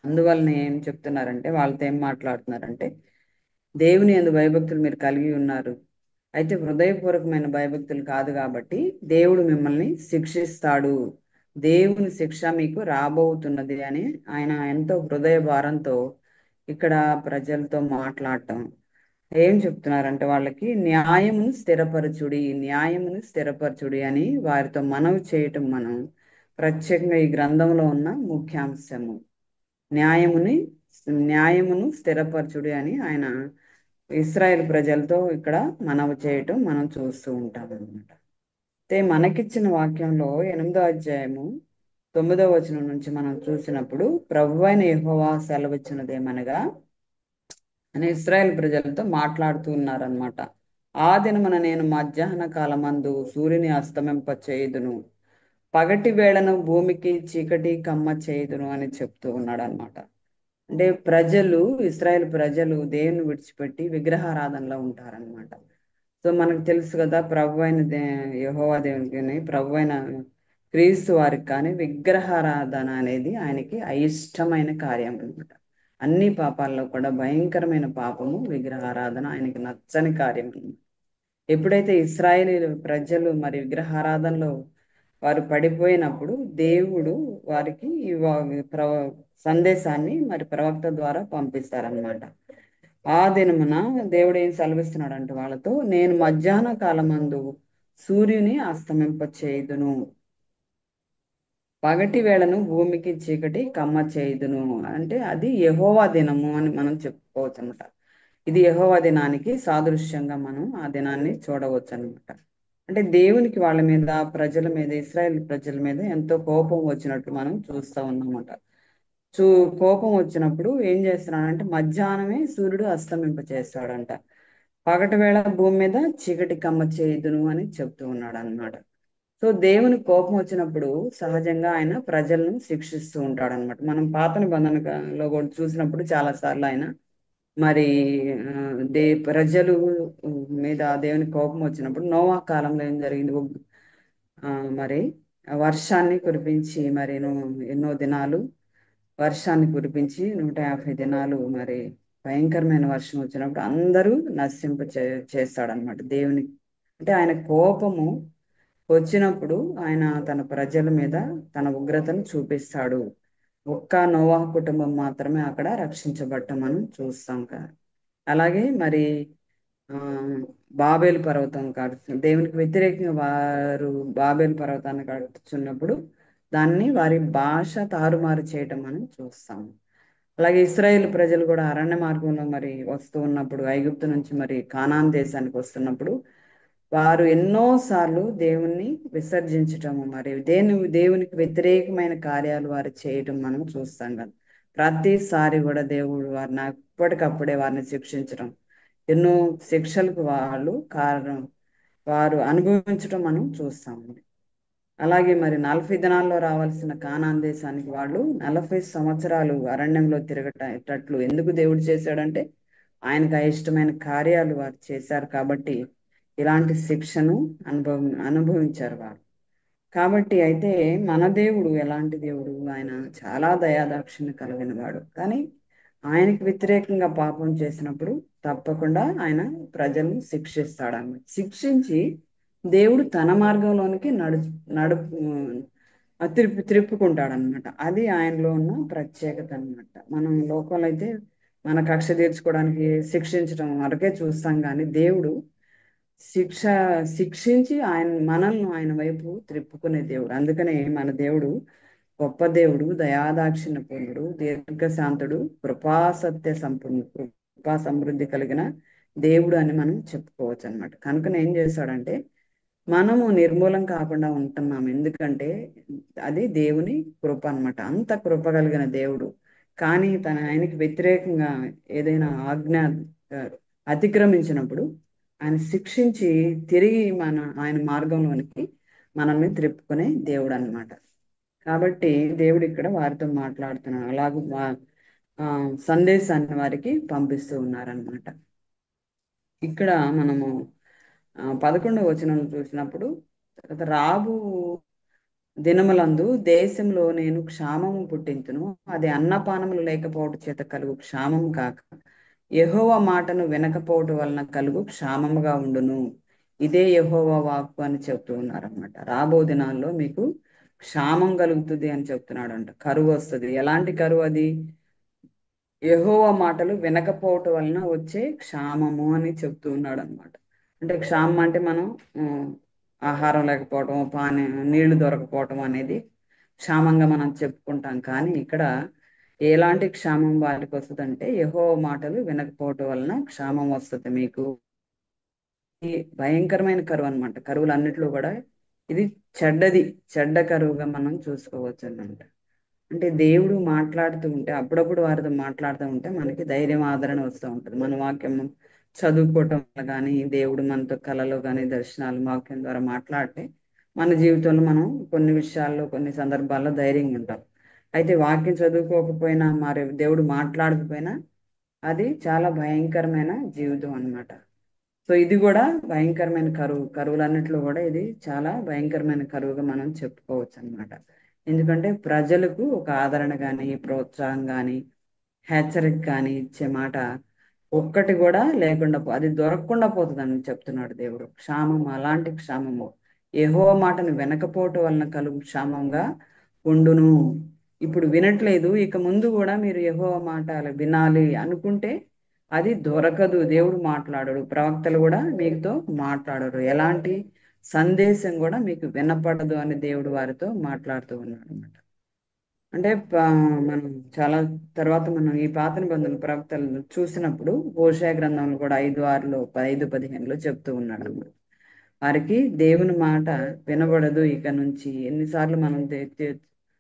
అందువలన ఏం చెప్తున్నారంటే, వాళ్ళతో ఏం మాట్లాడుతున్నారంటే, దేవుని యందు భయభక్తులు మీరు కలిగి ఉన్నారు, అయితే హృదయపూర్వకమైన భయభక్తులు కాదు కాబట్టి దేవుడు మిమ్మల్ని శిక్షిస్తాడు, దేవుని శిక్ష మీకు రాబోతున్నది అని ఆయన ఎంతో హృదయ భారంతో ఇక్కడ ప్రజలతో మాట్లాడటం. ఏం చెప్తున్నారంటే, వాళ్ళకి న్యాయమును స్థిరపరచుడి అని వారితో మనవి చేయటం మనం ప్రత్యేకంగా ఈ గ్రంథంలో ఉన్న ముఖ్యాంశము. న్యాయమును స్థిరపరచుడి అని ఆయన ఇశ్రాయేల్ ప్రజలతో ఇక్కడ మనవి చేయటం మనం చూస్తూ ఉంటాం అన్నమాట. అయితే మనకిచ్చిన వాక్యంలో 8వ అధ్యాయము 9వ వచనం నుంచి మనం చూసినప్పుడు, ప్రభువైన యెహోవా సెలవిచ్చినదేమనగా అని ఇశ్రాయేల్ ప్రజలతో మాట్లాడుతూ ఉన్నారనమాట. ఆ దినమున నేను మధ్యాహ్న కాలమందు సూర్యుని అస్తమింప చేయుదును, పగటి వేళను భూమికి చీకటి కమ్మ చేయుదును అని చెప్తూ ఉన్నాడు అనమాట. అంటే ఇశ్రాయేల్ ప్రజలు దేవుని విడిచిపెట్టి విగ్రహారాధనలో ఉంటారనమాట. సో మనకు తెలుసు కదా, ప్రభు అయిన యెహోవా దేవునికి, ప్రభు అయిన క్రీస్తు వారికి కానీ విగ్రహారాధన అనేది ఆయనకి అయిష్టమైన కార్యం అన్నమాట. అన్ని పాపాల్లో కూడా భయంకరమైన పాపము విగ్రహారాధన ఆయనకి నచ్చని కార్యం అన్నమాట. ఎప్పుడైతే ఇశ్రాయేలీయులు ప్రజలు మరి విగ్రహారాధనలో వారు పడిపోయినప్పుడు దేవుడు వారికి సందేశాన్ని మరి ప్రవక్త ద్వారా పంపిస్తారనమాట. ఆ దినమున దేవుడు ఏం సెలవిస్తున్నాడంటే వాళ్ళతో, నేను మధ్యాహ్న కాలమందు సూర్యుని అస్తమింప చేయుదును, పగటి వేళను భూమికి చీకటి కమ్మ చేయుదును. అంటే అది యెహోవా దినము అని మనం చెప్పుకోవచ్చు అనమాట. ఇది యెహోవా దినానికి సాదృశ్యంగా మనం ఆ దినాన్ని చూడవచ్చు అనమాట. అంటే దేవునికి వాళ్ళ మీద, ప్రజల మీద, ఇశ్రాయేల్ ప్రజల మీద ఎంతో కోపం వచ్చినట్టు మనం చూస్తూ ఉన్నామట. కోపం వచ్చినప్పుడు ఏం చేస్తున్నాడంటే మధ్యాహ్నమే సూర్యుడు అస్తమింప చేస్తాడంట, పగటి వేళ భూమి మీద చీకటి కమ్మ చేయుదును అని చెప్తూ ఉన్నాడు అన్నమాట. సో దేవుని కోపం వచ్చినప్పుడు సహజంగా ఆయన ప్రజలను శిక్షిస్తూ ఉంటాడు అనమాట. మనం పాత నిబంధనలో కూడా చూసినప్పుడు చాలా సార్లు ఆయన మరి ప్రజలు మీద దేవుని కోపం వచ్చినప్పుడు నోవా కాలంలో ఏం జరిగింది, మరి వర్షాన్ని కురిపించి మరి ఎన్నో దినాలు వర్షాన్ని కురిపించి 150 దినాలు మరి భయంకరమైన వర్షం వచ్చినప్పుడు అందరూ నశింప చేస్తాడనమాట దేవుని. అంటే ఆయన కోపము వచ్చినప్పుడు ఆయన తన ప్రజల మీద తన ఉగ్రతను చూపిస్తాడు. ఒక్క నోవాహు కుటుంబం మాత్రమే అక్కడ రక్షించబడటం మనం చూస్తాం కదా. అలాగే మరి బాబేలు పర్వతం దేవునికి వ్యతిరేకంగా వారు బాబేలు పర్వతాన్ని కడుతున్నప్పుడు దాన్ని వారి భాష తారుమారు చేయటం మనం చూస్తాము. అలాగే ఇశ్రాయేల్ ప్రజలు కూడా అరణ్య మార్గంలో మరి వస్తూ ఉన్నప్పుడు, ఐగుప్తు నుంచి మరి కానాన్ దేశానికి వస్తున్నప్పుడు వారు ఎన్నో సార్లు దేవుణ్ణి విసర్జించటము, మరి దేవునికి వ్యతిరేకమైన కార్యాలు వారు చేయటం మనం చూస్తాం కదా. ప్రతిసారి కూడా దేవుడు వారిని అప్పటికప్పుడే వారిని శిక్షించడం, ఎన్నో శిక్షలకు వారు అనుభవించడం మనం చూస్తాము. అలాగే మరి 40 దినాల్లో రావాల్సిన కానాన్ దేశానికి వాళ్ళు 40 సంవత్సరాలు అరణ్యంలో తిరగటట్లు ఎందుకు దేవుడు చేశాడంటే ఆయనకు అయిష్టమైన కార్యాలు వారు చేశారు కాబట్టి ఇలాంటి శిక్షను అనుభవించారు వారు. కాబట్టి అయితే మన దేవుడు ఎలాంటి దేవుడు, ఆయన చాలా దయాదాక్షిణ్యం కలిగిన వాడు. కానీ ఆయనకు వ్యతిరేకంగా పాపం చేసినప్పుడు తప్పకుండా ఆయన ప్రజలను శిక్షిస్తాడన్నమాట. శిక్షించి దేవుడు తన మార్గంలోనికి త్రిప్పుకుంటాడనమాట. అది ఆయనలో ఉన్న ప్రత్యేకత అనమాట. మనం లోకంలో అయితే మన కక్ష తీర్చుకోవడానికి శిక్షించడం వరకే చూస్తాం, కానీ దేవుడు శిక్షించి మనల్ని ఆయన వైపు త్రిప్పుకునే దేవుడు. అందుకనే మన దేవుడు గొప్ప దేవుడు, దయాదాక్షిణ్యపూర్ణుడు, దీర్ఘశాంతుడు, కృపాసత్య సంపూర్ణుడు, కృపా సమృద్ధి కలిగిన దేవుడు అని మనం చెప్పుకోవచ్చు అనమాట. కనుక ఏం చేశాడంటే మనము నిర్మూలం కాకుండా ఉంటున్నాం, ఎందుకంటే అది దేవుని కృప అనమాట. అంత కృప కలిగిన దేవుడు. కానీ ఆయనకి వ్యతిరేకంగా ఏదైనా ఆజ్ఞ అతిక్రమించినప్పుడు ఆయన శిక్షించి తిరిగి ఆయన మార్గంలోనికి మనల్ని త్రిప్పుకునే దేవుడు అన్నమాట. కాబట్టి దేవుడు ఇక్కడ వారితో మాట్లాడుతున్నాడు, అలాగే సందేశాన్ని వారికి పంపిస్తూ ఉన్నారనమాట. ఇక్కడ మనము 11వ వచనం చూసినప్పుడు, రాబు దినములందు దేశంలో నేను క్షామము పుట్టించును, అది అన్నపానములు లేకపోవడం చేత కలుగు క్షామము కాక యెహోవా మాటను వినకపోవటం వలన కలుగు క్షామముగా ఉండును, ఇదే యెహోవా వాక్కు అని చెప్తూ ఉన్నారనమాట. రాబో దినాల్లో మీకు క్షామం కలుగుతుంది అని చెప్తున్నాడంట. కరువు వస్తుంది. ఎలాంటి కరువు అది? యెహోవా మాటలు వినకపోవటం వలన వచ్చే క్షామము అని చెప్తూ ఉన్నాడు అనమాట. అంటే క్షామం అంటే మనం ఆహారం లేకపోవటం, నీళ్లు దొరకపోవటం అనేది క్షామంగా మనం చెప్పుకుంటాం. కానీ ఇక్కడ ఎలాంటి క్షామం వారికి వస్తుంది అంటే యెహోవా మాటలు వినకపోవటం వలన క్షామం వస్తుంది మీకు. భయంకరమైన కరువు అనమాట. కరువులన్నిట్లో కూడా ఇది చెడ్డ కరువుగా మనం చూసుకోవచ్చు అన్నమాట. అంటే దేవుడు మాట్లాడుతూ ఉంటే, అప్పుడప్పుడు వారితో మాట్లాడుతూ ఉంటే మనకి ధైర్యం, ఆదరణ వస్తూ ఉంటుంది. మన వాక్యం చదువుకోవటం వల్ల కానీ, దేవుడు మనతో కళలో కానీ, దర్శనాలు వాక్యం ద్వారా మాట్లాడితే మన జీవితంలో మనం కొన్ని విషయాల్లో, కొన్ని సందర్భాల్లో ధైర్యంగా ఉంటాం. అయితే వాక్యం చదువుకోకపోయినా, మరి దేవుడు మాట్లాడకపోయినా అది చాలా భయంకరమైన జీవితం అన్నమాట. సో ఇది కూడా భయంకరమైన కరువులన్నిటిలో కూడా ఇది చాలా భయంకరమైన కరువుగా మనం చెప్పుకోవచ్చు అన్నమాట. ఎందుకంటే ప్రజలకు ఒక ఆదరణ కానీ ప్రోత్సాహం కానీ హెచ్చరిక కానీ ఇచ్చే మాట ఒక్కటి కూడా లేకుండా అది దొరకకుండా పోతుందని చెప్తున్నాడు దేవుడు. క్షామం, అలాంటి క్షామము యెహోవా మాటను వినకపోవటం వలన కలుగు క్షామంగా ఉండును. ఇప్పుడు వినట్లేదు, ఇక ముందు కూడా మీరు యెహోవా మాట వినాలి అనుకుంటే అది దొరకదు. దేవుడు మాట్లాడడు, ప్రవక్తలు కూడా మీతో మాట్లాడరు, ఎలాంటి సందేశం కూడా మీకు వినపడదు అని దేవుడు వారితో మాట్లాడుతూ ఉన్నాడు అనమాట. అంటే మనం చాలా తర్వాత మనం ఈ పాత నిబంధనల ప్రవక్తలను చూసినప్పుడు హోషేయ గ్రంథంలో కూడా 5:6లో 5:15లో చెప్తూ ఉన్నాడు అన్నమాట. వారికి దేవుని మాట వినబడదు ఇక నుంచి. ఎన్నిసార్లు మనం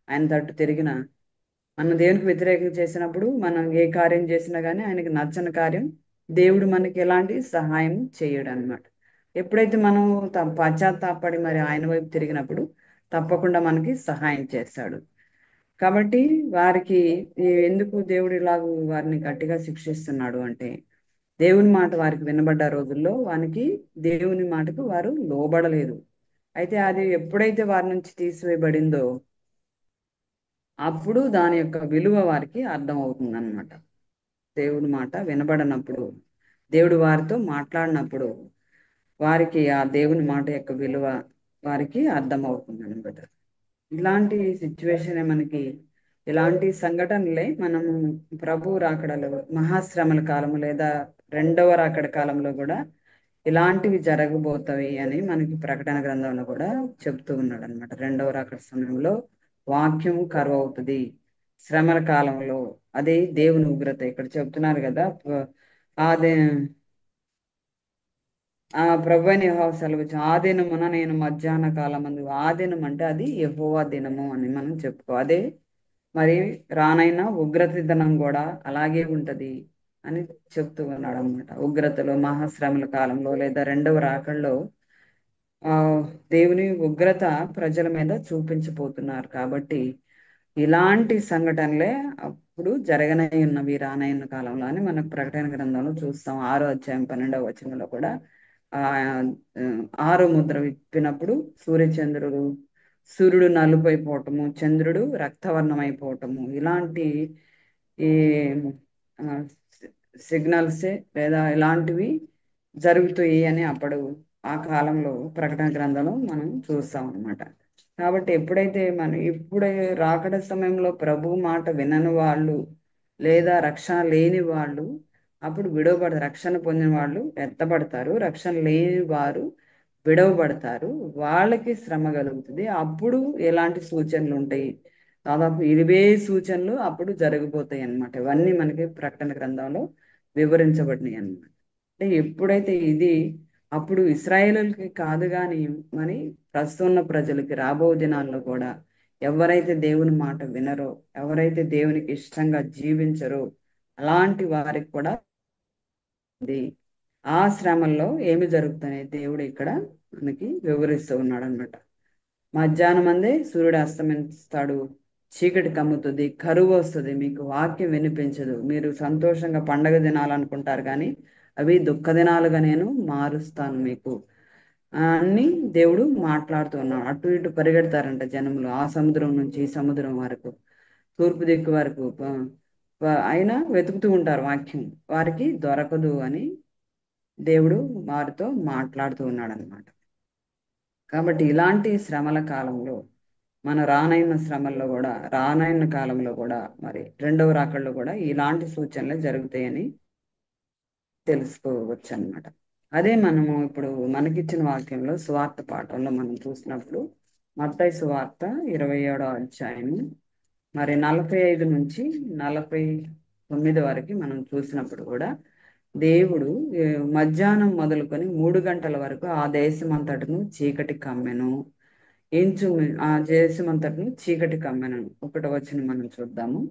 ఆయన తట్టు తిరిగినా, మనం దేవునికి వ్యతిరేకం చేసినప్పుడు మనం ఏ కార్యం చేసినా కానీ ఆయనకి నచ్చని కార్యం దేవుడు మనకి ఎలాంటి సహాయం చేయడు అనమాట. ఎప్పుడైతే మనం పశ్చాత్తాపడి మరి ఆయన వైపు తిరిగినప్పుడు తప్పకుండా మనకి సహాయం చేస్తాడు. కాబట్టి వారికి ఎందుకు దేవుడు ఇలాగ వారిని గట్టిగా శిక్షిస్తున్నాడు అంటే, దేవుని మాట వారికి వినబడ్డ రోజుల్లో వారికి దేవుని మాటకు వారు లోబడలేదు. అయితే అది ఎప్పుడైతే వారి నుంచి తీసివేయబడిందో అప్పుడు దాని యొక్క విలువ వారికి అర్థం అవుతుంది అనమాట. దేవుని మాట వినబడినప్పుడు, దేవుడు వారితో మాట్లాడినప్పుడు వారికి ఆ దేవుని మాట యొక్క విలువ వారికి అర్థం అవుతుంది అనమాట. ఇలాంటి సిచ్యువేషన్ మనకి, ఇలాంటి సంఘటనలే మనము ప్రభు రాకడలో మహాశ్రమల కాలము లేదా రెండవ రాకడ కాలంలో కూడా ఇలాంటివి జరగబోతాయి అని మనకి ప్రకటన గ్రంథంలో కూడా చెప్తూ ఉన్నాడు అనమాట. రెండవ రాకడ సమయంలో వాక్యం కరువు అవుతుంది శ్రమల కాలంలో. అదే దేవుని ఉగ్రత ఇక్కడ చెప్తున్నారు కదా. అదే ప్రభువైన యెహోవా సెలవిచ్చు, ఆ దినమున నేను మధ్యాహ్న కాలం అందు. ఆ దినం అంటే అది యెహోవా దినము అని మనం చెప్పుకో. అదే మరి రానైనా ఉగ్రత దినం కూడా అలాగే ఉంటది అని చెప్తూ ఉన్నాడు అనమాట. ఉగ్రతలో మహాశ్రమల కాలంలో లేదా రెండవ రాకడలో దేవుని ఉగ్రత ప్రజల మీద చూపించబోతున్నారు. కాబట్టి ఇలాంటి సంఘటనలే అప్పుడు జరగనై ఉన్నవి రానైన కాలంలో అని మనకు ప్రకటన గ్రంథంలో చూస్తాం. 6వ అధ్యాయం 12వ వచనంలో కూడా 6 ముద్ర విప్పినప్పుడు సూర్యుడు నలుపైపోవటము, చంద్రుడు రక్తవర్ణమైపోవటము, ఇలాంటి ఈ సిగ్నల్సే లేదా ఇలాంటివి జరుగుతాయి అని అప్పుడు ఆ కాలంలో ప్రకటన గ్రంథంలో మనం చూస్తాం అన్నమాట. కాబట్టి ఎప్పుడైతే ఇప్పుడే రాకడ సమయంలో ప్రభు మాట వినని వాళ్ళు లేదా రక్షణ లేని వాళ్ళు అప్పుడు విడవబడతారు. రక్షణ పొందిన వాళ్ళు ఎత్తబడతారు, రక్షణ లేని వారు విడవబడతారు. వాళ్ళకి శ్రమ కలుగుతుంది. అప్పుడు ఎలాంటి సూచనలు ఉంటాయి, దాదాపు 20 సూచనలు అప్పుడు జరిగిపోతాయి అన్నమాట. ఇవన్నీ మనకి ప్రకటన గ్రంథంలో వివరించబడినాయి అన్నమాట. అంటే ఎప్పుడైతే ఇది అప్పుడు ఇశ్రాయేలులకి కాదు కానీ మరి ప్రస్తుతం ఉన్న ప్రజలకి రాబో దినాల్లో కూడా ఎవరైతే దేవుని మాట వినరో, ఎవరైతే దేవునికి ఇష్టంగా జీవించరో అలాంటి వారికి కూడా ఆ శ్రమల్లో ఏమి జరుగుతున్నాయి దేవుడు ఇక్కడ మనకి వివరిస్తూ ఉన్నాడు అనమాట. మధ్యాహ్నం అందే సూర్యుడు అస్తమిస్తాడు, చీకటి కమ్ముతుంది, కరువు వస్తుంది, మీకు వాక్యం వినిపించదు, మీరు సంతోషంగా పండగ దినాలనుకుంటారు కానీ అవి దుఃఖ దినాలుగా నేను మారుస్తాను మీకు అని దేవుడు మాట్లాడుతూ ఉన్నాడు. అటు ఇటు పరిగెడతారంట జనములు, ఆ సముద్రం నుంచి ఈ సముద్రం వరకు, తూర్పు దిక్కు వరకు అయినా వెతుకుతూ ఉంటారు వాక్యం, వారికి దొరకదు అని దేవుడు వారితో మాట్లాడుతూ ఉన్నాడు అనమాట. కాబట్టి ఇలాంటి శ్రమల కాలంలో మన రానైన కాలంలో కూడా మరి రెండవ రాకడలో కూడా ఇలాంటి సూచనలు జరుగుతాయని తెలుసుకోవచ్చు అన్నమాట. అదే మనము ఇప్పుడు మనకిచ్చిన వాక్యంలో సువార్త పాఠంలో మనం చూసినప్పుడు మత్తయి సువార్త 27వ అధ్యాయం మరి 45 నుంచి 49 వరకు మనం చూసినప్పుడు కూడా దేవుడు మధ్యాహ్నం మొదలుకొని 3 గంటల వరకు ఆ దేశమంతటను చీకటి కమ్మెను. ఆ దేశమంతటను చీకటి కమ్మెను. 1వ వచనం మనం చూద్దాము.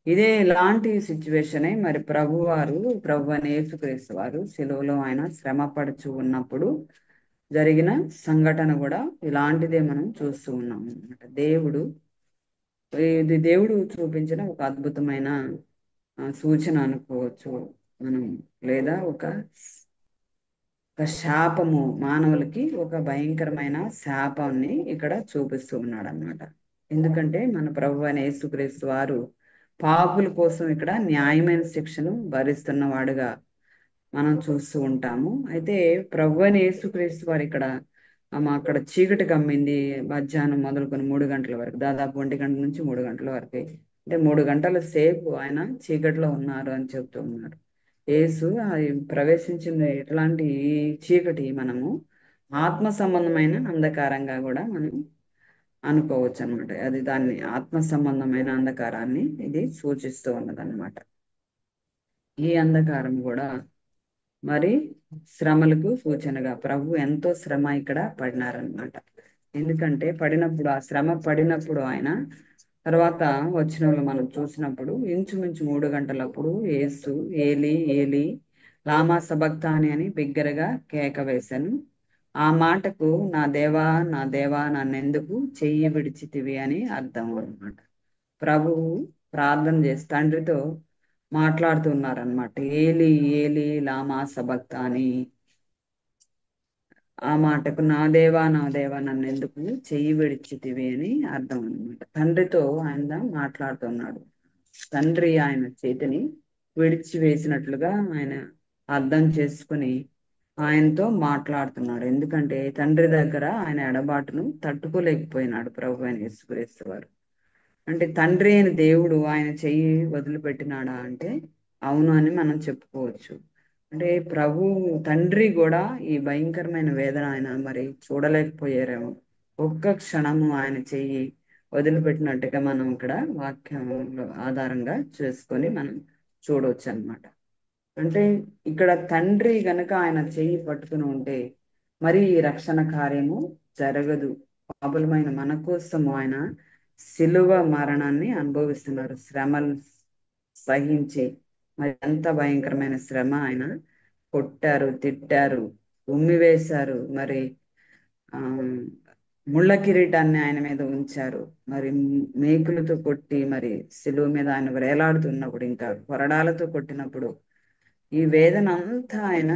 ఇదే ఇలాంటి సిచ్యువేషనే మరి ప్రభు అయిన యేసుక్రీస్తు వారు శిలువలో ఆయన శ్రమ పడుచు ఉన్నప్పుడు జరిగిన సంఘటన కూడా ఇలాంటిదే మనం చూస్తూ ఉన్నాం అన్నమాట. ఇది దేవుడు చూపించిన ఒక అద్భుతమైన సూచన అనుకోవచ్చు మనం, లేదా ఒక ఒక శాపము, మానవులకి ఒక భయంకరమైన శాపాన్ని ఇక్కడ చూపిస్తూ ఉన్నాడు అనమాట. ఎందుకంటే మన ప్రభు అయిన యేసుక్రీస్తు వారు పాపుల కోసం ఇక్కడ న్యాయమైన శిక్షను భరిస్తున్న వాడుగా మనం చూస్తూ ఉంటాము. అయితే ప్రభు అయిన యేసుక్రీస్తు వారు ఇక్కడ అక్కడ చీకటి కమ్మింది, మధ్యాహ్నం మొదలుకొని 3 గంటల వరకు, దాదాపు 1 గంట నుంచి 3 గంటల వరకు, అంటే 3 గంటల సేపు ఆయన చీకటిలో ఉన్నారు అని చెప్తూ ఉన్నారు. యేసు ప్రవేశించింది ఎట్లాంటి ఈ చీకటి మనము ఆత్మ సంబంధమైన అంధకారంగా కూడా మనం అనుకోవచ్చు అనమాట. అది దాన్ని ఆత్మ సంబంధమైన అంధకారాన్ని ఇది సూచిస్తూ ఉన్నదన్నమాట. ఈ అంధకారం కూడా మరి శ్రమలకు సూచనగా ప్రభు ఎంతో శ్రమ ఇక్కడ పడినారనమాట. ఎందుకంటే పడినప్పుడు, ఆ శ్రమ పడినప్పుడు ఆయన తర్వాత వచనంలో మనం చూసినప్పుడు ఇంచుమించు 3 గంటలప్పుడు యేసు ఏలి ఏలి లామా సబక్తాని అని బిగ్గరగా కేక వేశాను. ఆ మాటకు నా దేవా నా దేవా నన్నెందుకు చెయ్యి విడిచితివి అని అర్థం అన్నమాట. ప్రభువు ప్రార్థన చేసి తండ్రితో మాట్లాడుతున్నారనమాట. ఏలి ఏలి లామా సబక్తాని, ఆ మాటకు నా దేవా నన్ను ఎందుకు చెయ్యి విడిచితివి అని అర్థం అనమాట. తండ్రితో ఆయన మాట్లాడుతున్నాడు. తండ్రి ఆయన చేతిని విడిచి వేసినట్లుగా ఆయన అర్థం చేసుకుని ఆయనతో మాట్లాడుతున్నాడు. ఎందుకంటే తండ్రి దగ్గర ఆయన ఎడబాటును తట్టుకోలేకపోయినాడు ప్రభు అయిన యేసుక్రీస్తు వారు. అంటే తండ్రి అయిన దేవుడు ఆయన చెయ్యి వదిలిపెట్టినాడా అంటే అవును అని మనం చెప్పుకోవచ్చు. అంటే ప్రభు తండ్రి కూడా ఈ భయంకరమైన వేదన ఆయన మరి చూడలేకపోయారేమో. ఒక్క క్షణము ఆయన చెయ్యి వదిలిపెట్టినట్టుగా మనం ఇక్కడ వాక్యంలో ఆధారంగా చేసుకొని మనం చూడవచ్చు అన్నమాట. అంటే ఇక్కడ తండ్రి గనక ఆయన చెయ్యి పట్టుకుని ఉంటే మరి ఈ రక్షణ కార్యము జరగదు. పాపులమైన మన కోసము ఆయన శిలువ మరణాన్ని అనుభవిస్తున్నారు, శ్రమలు సహించి. మరి ఎంత భయంకరమైన శ్రమ! ఆయన కొట్టారు, తిట్టారు, ఉమ్మివేశారు, మరి ఆ ముళ్ళ కిరీటాన్ని ఆయన మీద ఉంచారు, మరి మేకులతో కొట్టి మరి శిలువ మీద ఆయన వేలాడుతున్నప్పుడు, ఇంకా కొరడాలతో కొట్టినప్పుడు ఈ వేదన అంతా ఆయన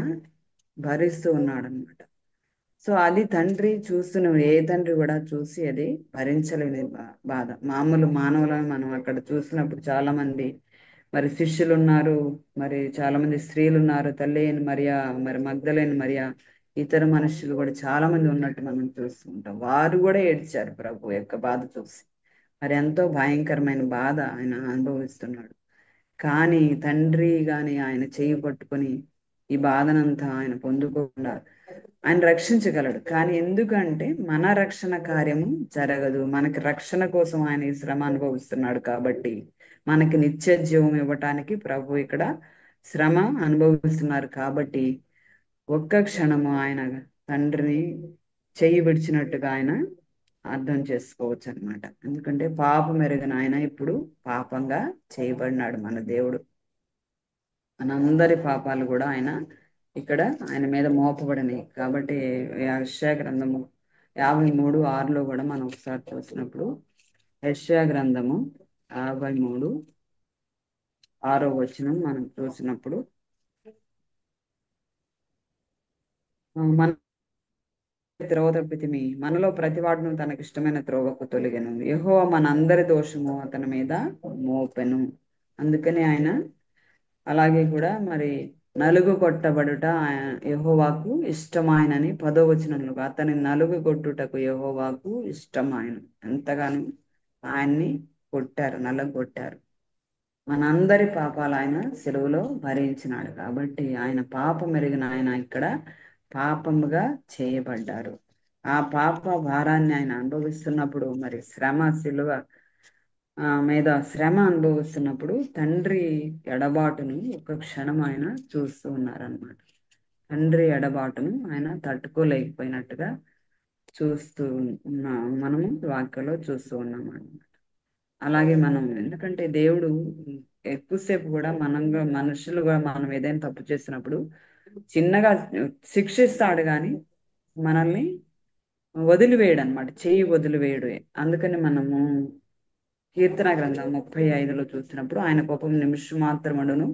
భరిస్తూ ఉన్నాడు అనమాట. సో అది తండ్రి చూస్తున్న ఏ తండ్రి కూడా చూసి అది భరించలేని బాధ. మామూలు మానవులను మనం అక్కడ చూసినప్పుడు చాలా మంది మరి శిష్యులు ఉన్నారు, మరి చాలా మంది స్త్రీలు ఉన్నారు, తల్లి అయిన మరియా, మరి మగ్దలేని మరియా, ఇతర మనుషులు కూడా చాలా మంది ఉన్నట్టు మనం చూస్తూ ఉంటాం. వారు కూడా ఏడ్చారు ప్రభు యొక్క బాధ చూసి. మరి ఎంతో భయంకరమైన బాధ ఆయన అనుభవిస్తున్నాడు. కానీ తండ్రి గాని ఆయన చేయి పట్టుకొని ఈ బాధనంతా ఆయన పొందుకోకుండా ఆయన రక్షించగలడు. కానీ ఎందుకంటే మన రక్షణ కార్యము జరగదు. మనకి రక్షణ కోసం ఆయన ఈ శ్రమ అనుభవిస్తున్నాడు కాబట్టి, మనకి నిత్య జీవం ఇవ్వటానికి ప్రభు ఇక్కడ శ్రమ అనుభవిస్తున్నారు కాబట్టి ఒక్క క్షణము ఆయన తండ్రిని చెయ్యి విడిచినట్టుగా ఆయన అర్థం చేసుకోవచ్చు అనమాట. ఎందుకంటే పాపం ఎరిగిన ఆయన ఇప్పుడు పాపంగా చేయబడినాడు మన దేవుడు. మనందరి పాపాలు కూడా ఆయన ఇక్కడ ఆయన మీద మోపబడినాయి కాబట్టి యెషయా గ్రంథము 53:6 కూడా మనం ఒకసారి చూసినప్పుడు, యెషయా గ్రంథము 53:6 మనం చూసినప్పుడు మన త్రోవ తప్పితిమి, మనలో ప్రతివాడును తనకి ఇష్టమైన త్రోవకు తొలగెను, యెహోవా మనందరి దోషము అతని మీద మోపెను. అందుకని ఆయన అలాగే కూడా మరి నలుగు కొట్టబడుట యెహోవాకు ఇష్టమాయనని 10వ వచనంలో, అతని నలుగు కొట్టుటకు యెహోవాకు ఇష్టమాయన. ఎంతగానో ఆయన్ని కొట్టారు, నలుగు కొట్టారు. మనందరి పాపాలు ఆయన సెలవులో భరించినాడు కాబట్టి ఆయన పాపం ఎరిగిన ఆయన ఇక్కడ పాపముగా చేయబడ్డారు. ఆ పాప భారాన్ని ఆయన అనుభవిస్తున్నప్పుడు, మరి శ్రమ శిలువ మీద శ్రమ అనుభవిస్తున్నప్పుడు తండ్రి ఎడబాటును ఒక క్షణం ఆయన చూస్తూ ఉన్నారనమాట. తండ్రి ఎడబాటును ఆయన తట్టుకోలేకపోయినట్టుగా చూస్తూ మనము వాక్యంలో చూస్తూ ఉన్నాం అనమాట. అలాగే మనం, ఎందుకంటే దేవుడు ఎక్కువసేపు కూడా మనుషులుగా మనం ఏదైనా తప్పు చేసినప్పుడు చిన్నగా శిక్షిస్తాడు కానీ మనల్ని వదిలివేయడు అనమాట, చెయ్యి వదిలివేయడు. అందుకని మనము కీర్తన గ్రంథం 35లో చూసినప్పుడు ఆయన కోపం నిమిషం మాత్రమును,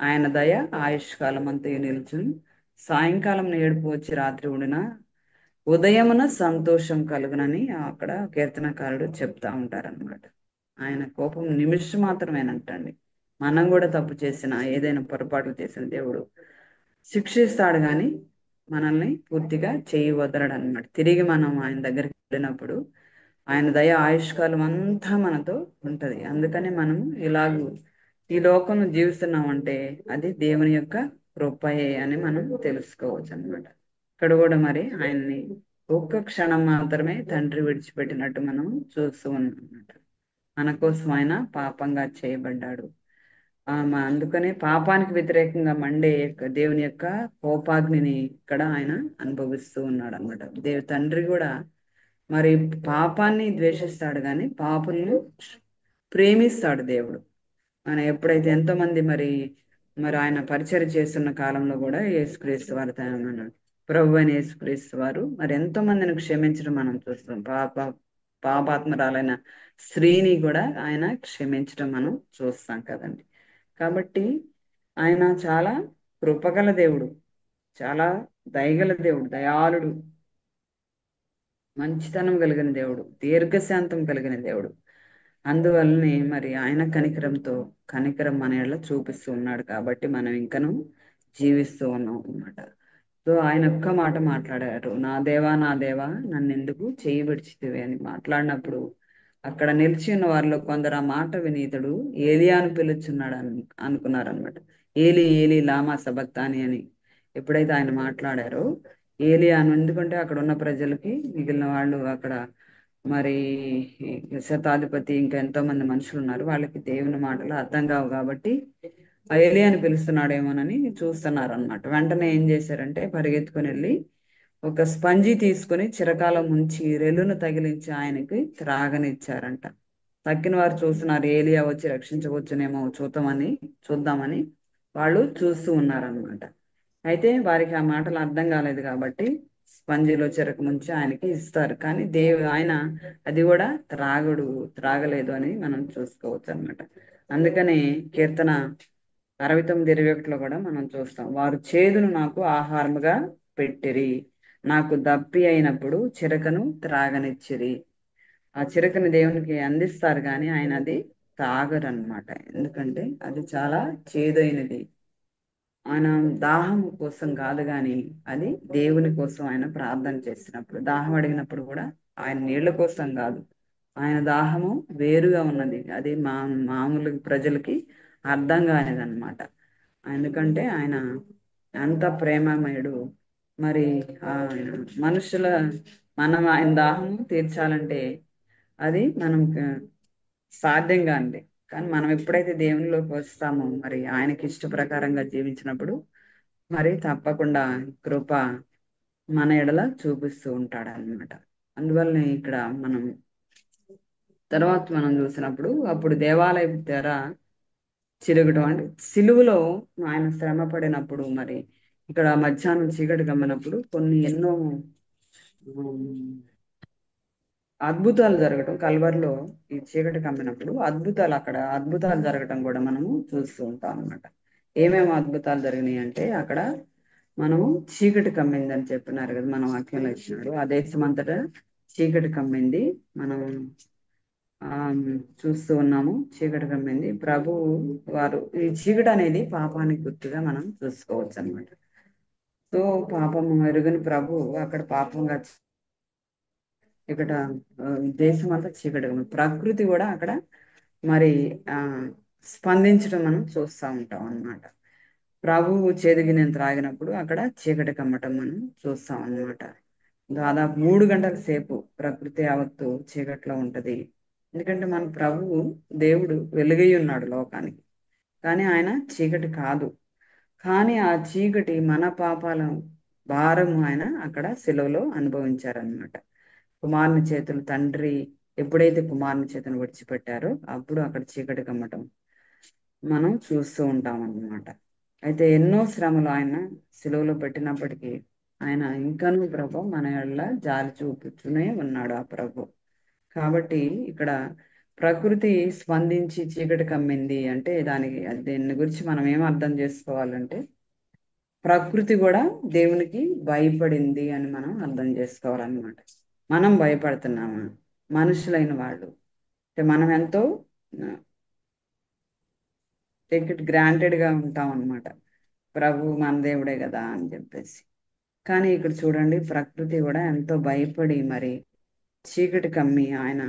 ఆయన దయ ఆయుష్కాలం అంతా నిలుచును, సాయంకాలం ఏడుపు వచ్చి రాత్రి ఉండిన ఉదయమున సంతోషం కలుగునని అక్కడ కీర్తనకారుడు చెప్తా ఉంటారన్నమాట. ఆయన కోపం నిమిషం మాత్రమేనంటండి. మనం కూడా తప్పు చేసిన ఏదైనా పొరపాట్లు చేసిన దేవుడు శిక్షిస్తాడు, కానీ మనల్ని పూర్తిగా చేయి వదలడు అనమాట. తిరిగి మనం ఆయన దగ్గరికి వెళ్ళినప్పుడు ఆయన దయ ఆయుష్కాలం అంతా మనతో ఉంటది. అందుకని మనం ఇలాగూ ఈ లోకంలో జీవిస్తున్నామంటే అది దేవుని యొక్క కృపయే అని మనం తెలుసుకోవచ్చు అన్నమాట. ఇక్కడ కూడా మరి ఆయన్ని ఒక్క క్షణం మాత్రమే తండ్రి విడిచిపెట్టినట్టు మనం చూస్తూ ఉన్నాం అన్నమాట. మన కోసం ఆయన పాపంగా చేయబడ్డాడు. అందుకనే పాపానికి వ్యతిరేకంగా మండే దేవుని యొక్క కోపాగ్నిని ఇక్కడ ఆయన అనుభవిస్తూ ఉన్నాడు అన్నమాట. తండ్రి కూడా మరి పాపాన్ని ద్వేషిస్తాడు, కానీ పాపులను ప్రేమిస్తాడు దేవుడు. ఆయన ఎప్పుడైతే ఎంతో మంది మరి ఆయన పరిచయం చేస్తున్న కాలంలో కూడా యేసుక్రీస్తు వారు మన ప్రభు అయిన యేసుక్రీస్తు వారు మరి ఎంతో మందిని క్షమించడం మనం చూస్తాం. పాపాత్మరాలైన స్త్రీని కూడా ఆయన క్షమించడం మనం చూస్తాం కదండి. కాబట్టి ఆయన చాలా కృపగల దేవుడు, చాలా దయగల దేవుడు, దయాళుడు, మంచితనం కలిగిన దేవుడు, దీర్ఘశాంతం కలిగిన దేవుడు. అందువల్లనే మరి ఆయన కనికరం మన ఎడల చూపిస్తూ ఉన్నాడు. కాబట్టి మనం ఇంకను జీవిస్తూ ఉన్నాం అన్నమాట. సో ఆయన ఒక్క మాట మాట్లాడారు, నా దేవా నన్ను ఎందుకు చేయి విడిచితివి అని మాట్లాడినప్పుడు అక్కడ నిలిచి ఉన్న వారిలో కొందరు ఆ మాట విని ఇతడు ఏలియాను పిలుచున్నాడు అనుకున్నారనమాట. ఏలి లామా సబక్తాని అని ఎప్పుడైతే ఆయన మాట్లాడారో ఏలియాను, ఎందుకంటే అక్కడ ఉన్న ప్రజలకి మిగిలిన వాళ్ళు అక్కడ మరి శతాధిపతి ఇంకా ఎంతో మంది మనుషులు ఉన్నారు, వాళ్ళకి దేవుని మాటలు అర్థం కావు. కాబట్టి ఆ ఏలియాను పిలుస్తున్నాడేమోనని చూస్తున్నారు అనమాట. వెంటనే ఏం చేశారంటే పరిగెత్తుకుని వెళ్ళి ఒక స్పంజి తీసుకుని చిరకాలం ఉంచి రెల్లును తగిలించి ఆయనకి త్రాగనిచ్చారంట. తక్కిన వారు చూస్తున్నారు, ఏలియా వచ్చి రక్షించవచ్చునేమో చూద్దామని వాళ్ళు చూస్తూ ఉన్నారనమాట. అయితే వారికి ఆ మాటలు అర్థం కాలేదు కాబట్టి స్పంజిలో చెరకు ముంచి ఆయనకి ఇస్తారు. కానీ ఆయన అది కూడా త్రాగలేదు అని మనం చూసుకోవచ్చు అనమాట. అందుకని కీర్తన 69:21 కూడా మనం చూస్తాం, వారు చేదును నాకు ఆహారముగా పెట్టిరి, నాకు దప్పి అయినప్పుడు చిరకను త్రాగనిచ్చిరి. ఆ చిరకని దేవునికి అందిస్తారు, కానీ ఆయన అది తాగరన్నమాట. ఎందుకంటే అది చాలా చేదైనది. ఆయన దాహం కోసం కాదు, కానీ అది దేవుని కోసం ఆయన ప్రార్థన చేసినప్పుడు, దాహం అడిగినప్పుడు కూడా ఆయన నీళ్ల కోసం కాదు, ఆయన దాహము వేరుగా ఉన్నది. అది మామూలు ప్రజలకి అర్థం కానిది అనమాట. ఎందుకంటే ఆయన అంత ప్రేమమయుడు. మరి మనం ఆయన దాహం తీర్చాలంటే అది మనం సాధ్యం కానిది. కానీ మనం ఎప్పుడైతే దేవునిలోకి వస్తామో మరి ఆయనకి ఇష్ట ప్రకారంగా జీవించినప్పుడు మరి తప్పకుండా కృప మన ఎడల చూపిస్తూ ఉంటాడు అన్నమాట. అందువల్లనే ఇక్కడ తర్వాత మనం చూసినప్పుడు అప్పుడు దేవాలయం తెర చిరగటం, అంటే సిలువలో ఆయన శ్రమ పడినప్పుడు మరి ఇక్కడ మధ్యాహ్నం చీకటి గమ్మినప్పుడు ఎన్నో అద్భుతాలు జరగటం, కల్వరిలో ఈ చీకటి కమ్మినప్పుడు అద్భుతాలు జరగటం కూడా మనము చూస్తూ ఉంటాం అన్నమాట. ఏమేమి అద్భుతాలు జరిగినాయి అంటే అక్కడ మనము చీకటి కమ్మింది అని చెప్పినారు కదా, మనం వాక్యంలో ఇచ్చినాడు. ఆ దేశం అంతటా చీకటి కమ్మింది, మనం చూస్తూ ఉన్నాము. చీకటి కమ్మింది. ప్రభు వారు ఈ చీకటి అనేది పాపానికి గుర్తుగా మనం చూసుకోవచ్చు అన్నమాట. సో పాపము ఎరుగని ప్రభు అక్కడ పాపంగా, ఇక్కడ దేశం అంతా చీకటి, ప్రకృతి కూడా అక్కడ మరి స్పందించడం మనం చూస్తూ ఉంటాం అన్నమాట. ప్రభువు చేదుగినంత త్రాగినప్పుడు అక్కడ చీకటి కమ్మటం మనం చూస్తాం అన్నమాట. దాదాపు 3 గంటల సేపు ప్రకృతి యావత్తు చీకట్లో ఉంటది. ఎందుకంటే మన ప్రభువు దేవుడు వెలుగై ఉన్నాడు లోకానికి, కానీ ఆయన చీకటి కాదు. కానీ ఆ చీకటి మన పాపాల భారము ఆయన అక్కడ సిలువలో అనుభవించారనమాట. కుమారుని చేతులు తండ్రి ఎప్పుడైతే కుమారుని చేతులు విడిచిపెట్టారో అప్పుడు అక్కడ చీకటి కమ్మటం మనం చూస్తూ ఉంటాం అన్నమాట. అయితే ఎన్నో శ్రమలు ఆయన సిలువలో పెట్టినప్పటికీ ఆయన ఇంకనూ ప్రభు మన యెడల జాలి చూపుతూనే ఉన్నాడు ఆ ప్రభు. కాబట్టి ఇక్కడ ప్రకృతి స్పందించి చీకటి కమ్మింది అంటే దీని గురించి మనం ఏం అర్థం చేసుకోవాలంటే ప్రకృతి కూడా దేవునికి భయపడింది అని మనం అర్థం చేసుకోవాలన్నమాట. మనం భయపడుతున్నామా? మనుషులైన వాళ్ళు అంటే మనం ఎంతో టేక్ ఇట్ గ్రాంటెడ్ గా ఉంటాం అన్నమాట. ప్రభు మన దేవుడే కదా అని చెప్పేసి. కానీ ఇక్కడ చూడండి, ప్రకృతి కూడా ఎంతో భయపడి మరి చీకటి కమ్మి ఆయన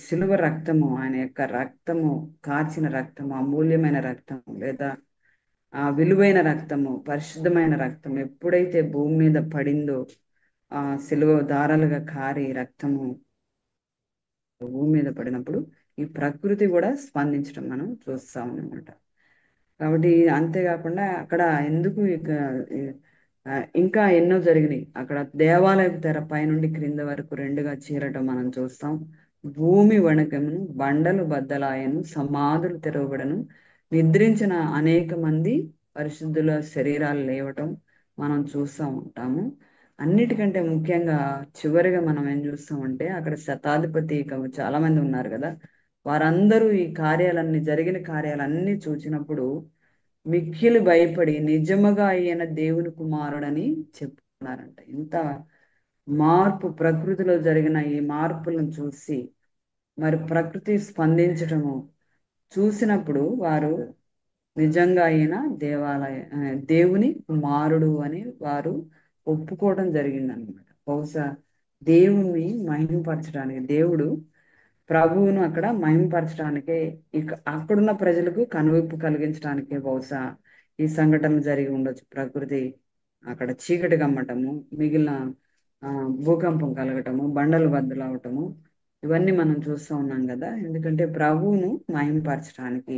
సిలువ రక్తము, ఆయన యొక్క రక్తము, కాచిన రక్తము, అమూల్యమైన రక్తం లేదా ఆ విలువైన రక్తము, పరిశుద్ధమైన రక్తం ఎప్పుడైతే భూమి మీద పడిందో, ఆ సిలువ దారాలుగా కారి రక్తము భూమి మీద పడినప్పుడు ఈ ప్రకృతి కూడా స్పందించడం మనం చూస్తాం అన్నమాట. కాబట్టి అంతేకాకుండా అక్కడ ఎందుకు ఇంకా ఎన్నో జరిగినాయి. అక్కడ దేవాలయపు తెర పైనుండి క్రింద వరకు రెండుగా చీరటం మనం చూస్తాం. భూమి వణకమును, బండలు బద్దలాయను, సమాధులు తెరవబడను, నిద్రించిన అనేక మంది పరిశుద్ధుల శరీరాలు లేవటం మనం చూస్తూ ఉంటాము. అన్నిటికంటే ముఖ్యంగా చివరిగా మనం ఏం చూస్తామంటే అక్కడ శతాధిపతి చాలా మంది ఉన్నారు కదా, వారందరూ ఈ కార్యాలన్నీ జరిగిన కార్యాలన్నీ చూసినప్పుడు మిక్కిలి భయపడి నిజముగా అయిన దేవుని కుమారుడని చెప్తున్నారంట. ఇంత మార్పు ప్రకృతిలో జరిగిన ఈ మార్పులను చూసి మరి ప్రకృతి స్పందించటము చూసినప్పుడు వారు నిజంగా అయిన దేవుని కుమారుడు అని వారు ఒప్పుకోవడం జరిగిందనమాట. బహుశా దేవుణ్ణి మహిమపరచడానికి, దేవుడు ప్రభువును అక్కడ మహిమపరచడానికే, అక్కడున్న ప్రజలకు కనువిప్పు కలిగించడానికే బహుశా ఈ సంఘటనలు జరిగి ఉండొచ్చు. ప్రకృతి అక్కడ చీకటి కమ్మటము, మిగిలిన భూకంపం కలగటము, బండలు బద్దలవటము, ఇవన్నీ మనం చూస్తూ ఉన్నాం కదా. ఎందుకంటే ప్రభువును మహిమపరచడానికి,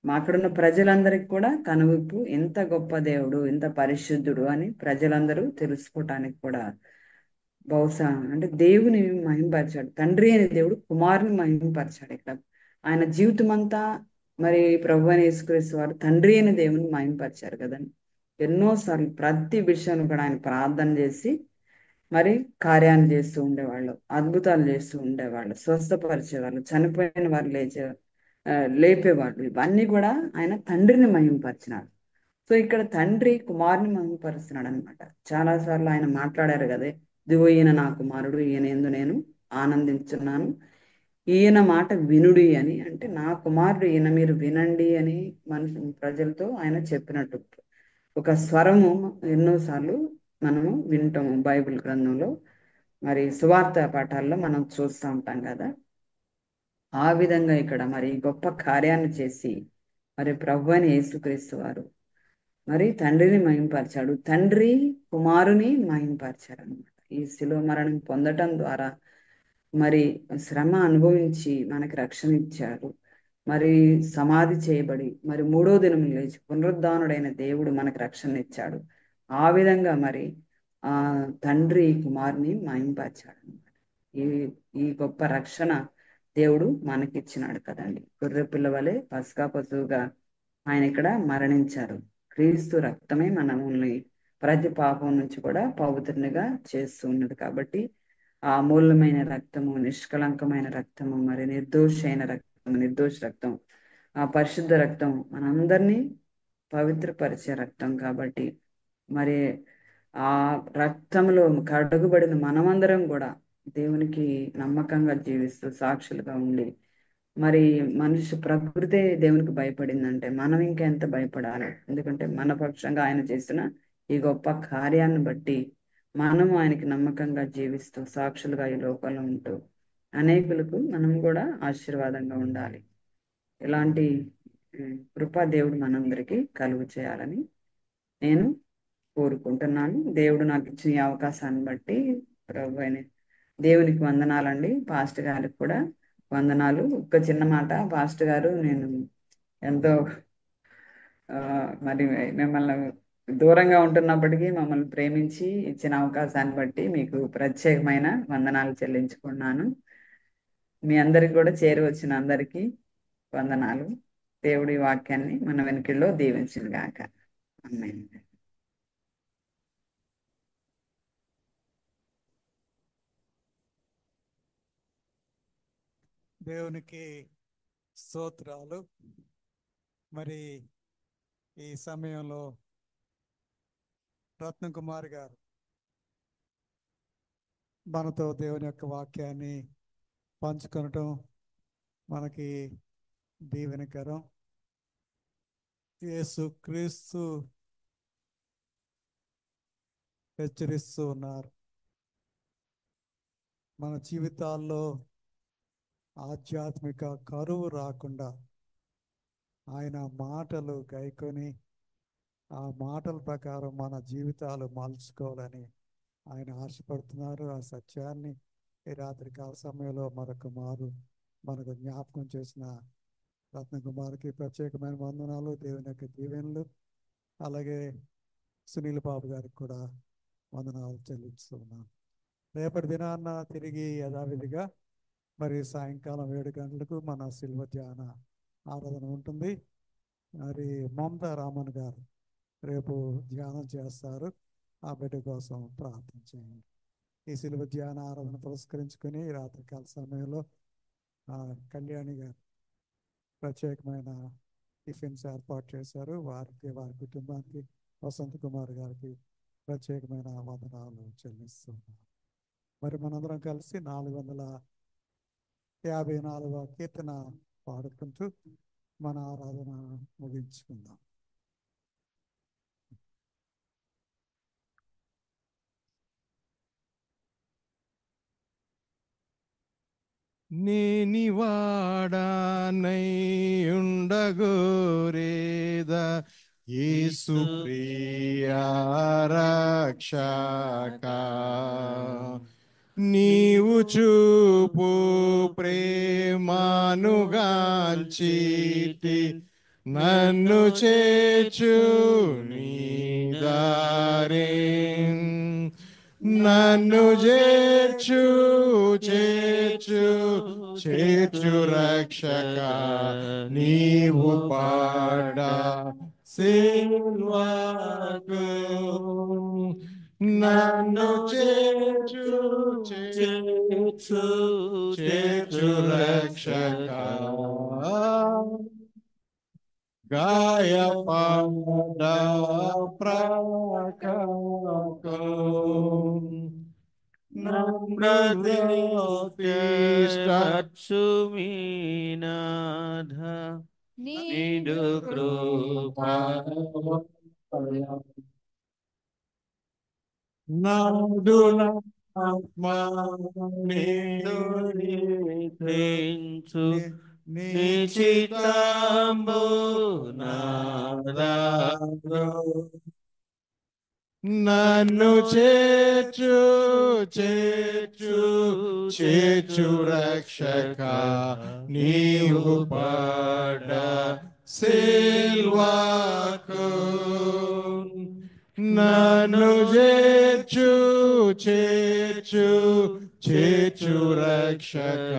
అక్కడున్న ప్రజలందరికీ కూడా కనువిప్పు, ఎంత గొప్ప దేవుడు, ఎంత పరిశుద్ధుడు అని ప్రజలందరూ తెలుసుకోవటానికి కూడా బహుశా అంటే దేవుని మహింపరిచాడు. తండ్రి అనే దేవుడు కుమారుని మహింపరిచాడు. ఇక్కడ ఆయన జీవితం అంతా మరి ప్రభు అని యేసుక్రీస్తు వారు తండ్రి అనే దేవుని మహింపరిచారు కదండి. ఎన్నోసార్లు ప్రతి విషయాన్ని కూడా ఆయన ప్రార్థన చేసి మరి కార్యాన్ని చేస్తూ ఉండేవాళ్ళు, అద్భుతాలు చేస్తూ ఉండేవాళ్ళు, స్వస్థపరిచేవాళ్ళు, చనిపోయిన వారు లేపేవాళ్ళు. ఇవన్నీ కూడా ఆయన తండ్రిని మహింపరిచినాడు. సో ఇక్కడ తండ్రి కుమారుని మహిమపరుస్తున్నాడు అనమాట. చాలా సార్లు ఆయన మాట్లాడారు కదా, ఇదిగో ఈయన నా కుమారుడు, ఈయన యందు నేను ఆనందించున్నాను, ఈయన మాట వినుడి అని. అంటే నా కుమారుడు ఈయన, మీరు వినండి అని ప్రజలతో ఆయన చెప్పినట్టు ఒక స్వరము ఎన్నోసార్లు మనము వింటాము బైబిల్ గ్రంథంలో, మరి సువార్త పాఠాల్లో మనం చూస్తూ ఉంటాం కదా. ఆ విధంగా ఇక్కడ మరి గొప్ప కార్యాన్ని చేసి మరి ప్రభు అని యేసుక్రీస్తు వారు మరి తండ్రిని మహింపరిచాడు, తండ్రి కుమారుని మహింపరిచాడు అనమాట. ఈ శిలువ మరణం పొందటం ద్వారా మరి శ్రమ అనుభవించి మనకి రక్షణ ఇచ్చాడు. మరి సమాధి చేయబడి మరి 3వ దినం లేచి పునరుద్ధానుడైన దేవుడు మనకు రక్షణ ఇచ్చాడు. ఆ విధంగా మరి ఆ తండ్రి కుమారుని మహింపరిచాడు అనమాట. ఈ ఈ గొప్ప రక్షణ దేవుడు మనకిచ్చినాడు కదండి. గొర్రె పిల్ల వలె పస్కా పశువుగా ఆయన ఇక్కడ మరణించారు. క్రీస్తు రక్తమే మనల్ని ప్రతి పాపం నుంచి కూడా పవిత్రునిగా చేస్తూ ఉన్నది. కాబట్టి ఆ అమూల్యమైన రక్తము, నిష్కలంకమైన రక్తము, మరి నిర్దోషైన రక్తము, నిర్దోష రక్తం, ఆ పరిశుద్ధ రక్తం మనందరినీ పవిత్రపరిచే రక్తం. కాబట్టి మరి ఆ రక్తంలో కడుగుబడిన మనమందరం కూడా దేవునికి నమ్మకంగా జీవిస్తూ సాక్షులుగా ఉండి, మరి మనిషి ప్రకృతే దేవునికి భయపడిందంటే మనం ఇంకా ఎంత భయపడాలి. ఎందుకంటే మన పక్షంగా ఆయన చేసిన ఈ గొప్ప కార్యాన్ని బట్టి మనము ఆయనకి నమ్మకంగా జీవిస్తూ సాక్షులుగా ఈ లోకంలో ఉంటూ అనేకులకు మనం కూడా ఆశీర్వాదంగా ఉండాలి. ఇలాంటి కృపా దేవుడు మనందరికీ కలుగు చేయాలని నేను కోరుకుంటున్నాను. దేవుడు నాకు ఇచ్చిన ఈ అవకాశాన్ని బట్టి ప్రభు అయిన దేవునికి వందనాలండి. పాస్టర్ గారికి కూడా వందనాలు. ఒక్క చిన్న మాట, పాస్టర్ గారు, నేను ఎంతో మరి మిమ్మల్ని దూరంగా ఉంటున్నప్పటికీ మమ్మల్ని ప్రేమించి ఇచ్చిన అవకాశాన్ని బట్టి మీకు ప్రత్యేకమైన వందనాలు చెల్లించుకున్నాను. మీ అందరికి కూడా చేరి వచ్చిన అందరికీ వందనాలు. దేవుడి వాక్యాన్ని మన వెనుకల్లో దీవించును గాక. ఆమేన్. దేవునికి స్తోత్రాలు. మరి ఈ సమయంలో రత్న కుమార్ గారు మనతో దేవుని యొక్క వాక్యాన్ని పంచుకొనటం మనకి దీవెనకరం. యేసు క్రీస్తు హెచ్చరిస్తూ ఉన్నారు, మన జీవితాల్లో ఆధ్యాత్మిక కరువు రాకుండా ఆయన మాటలు గైకొని ఆ మాటల ప్రకారం మన జీవితాలు మలుచుకోవాలని ఆయన ఆశపడుతున్నారు. ఆ సత్యాన్ని ఈ రాత్రి కాల సమయంలో మరొక మారు మనకు జ్ఞాపకం చేసిన రత్నకుమార్కి ప్రత్యేకమైన వందనాలు, దేవుని యొక్క దీవెనలు. అలాగే సునీల్ బాబు గారికి కూడా వందనాలు చెల్లిస్తున్నాను. రేపటి దినాన్న తిరిగి యథావిధిగా మరి సాయంకాలం 7 గంటలకు మన శిల్వ ధ్యాన ఆరాధన ఉంటుంది. మరి మమతా రామన్ గారు రేపు ధ్యానం చేస్తారు. ఆ బిడ్డ కోసం ప్రార్థన చేయండి. ఈ శిల్వ ధ్యాన ఆరాధన పురస్కరించుకొని రాత్రికాల సమయంలో కళ్యాణి గారు ప్రత్యేకమైన టిఫిన్స్ ఏర్పాటు చేశారు. వారికి, వారి కుటుంబానికి, వసంత్ కుమార్ గారికి ప్రత్యేకమైన వందనాలు చెల్లిస్తున్నాను. మరి మనందరం కలిసి 454వ కీర్తన పాడుకుంటూ మన ఆరాధన ముగించుకుందాం. నేనివాడానై ఉండగోరేదా యేసు ప్రియా రక్షక, నీవు చూపు ప్రేమానుగాంచితి నన్ను చేర్చు నీ దారిన్, నన్ను చేర్చు రక్షక, నీవు పాడ సిల్వకు, నన్ను చేర్చు రక్షక, గాయపడ ప్రకకు, మీనాథ నీదు కృపా నాదు నిచితంబు నాదారు, నన్ను చేర్చు రక్షక, నీవు పడ సిల్వకు, నన్ను చేర్చు రక్షక,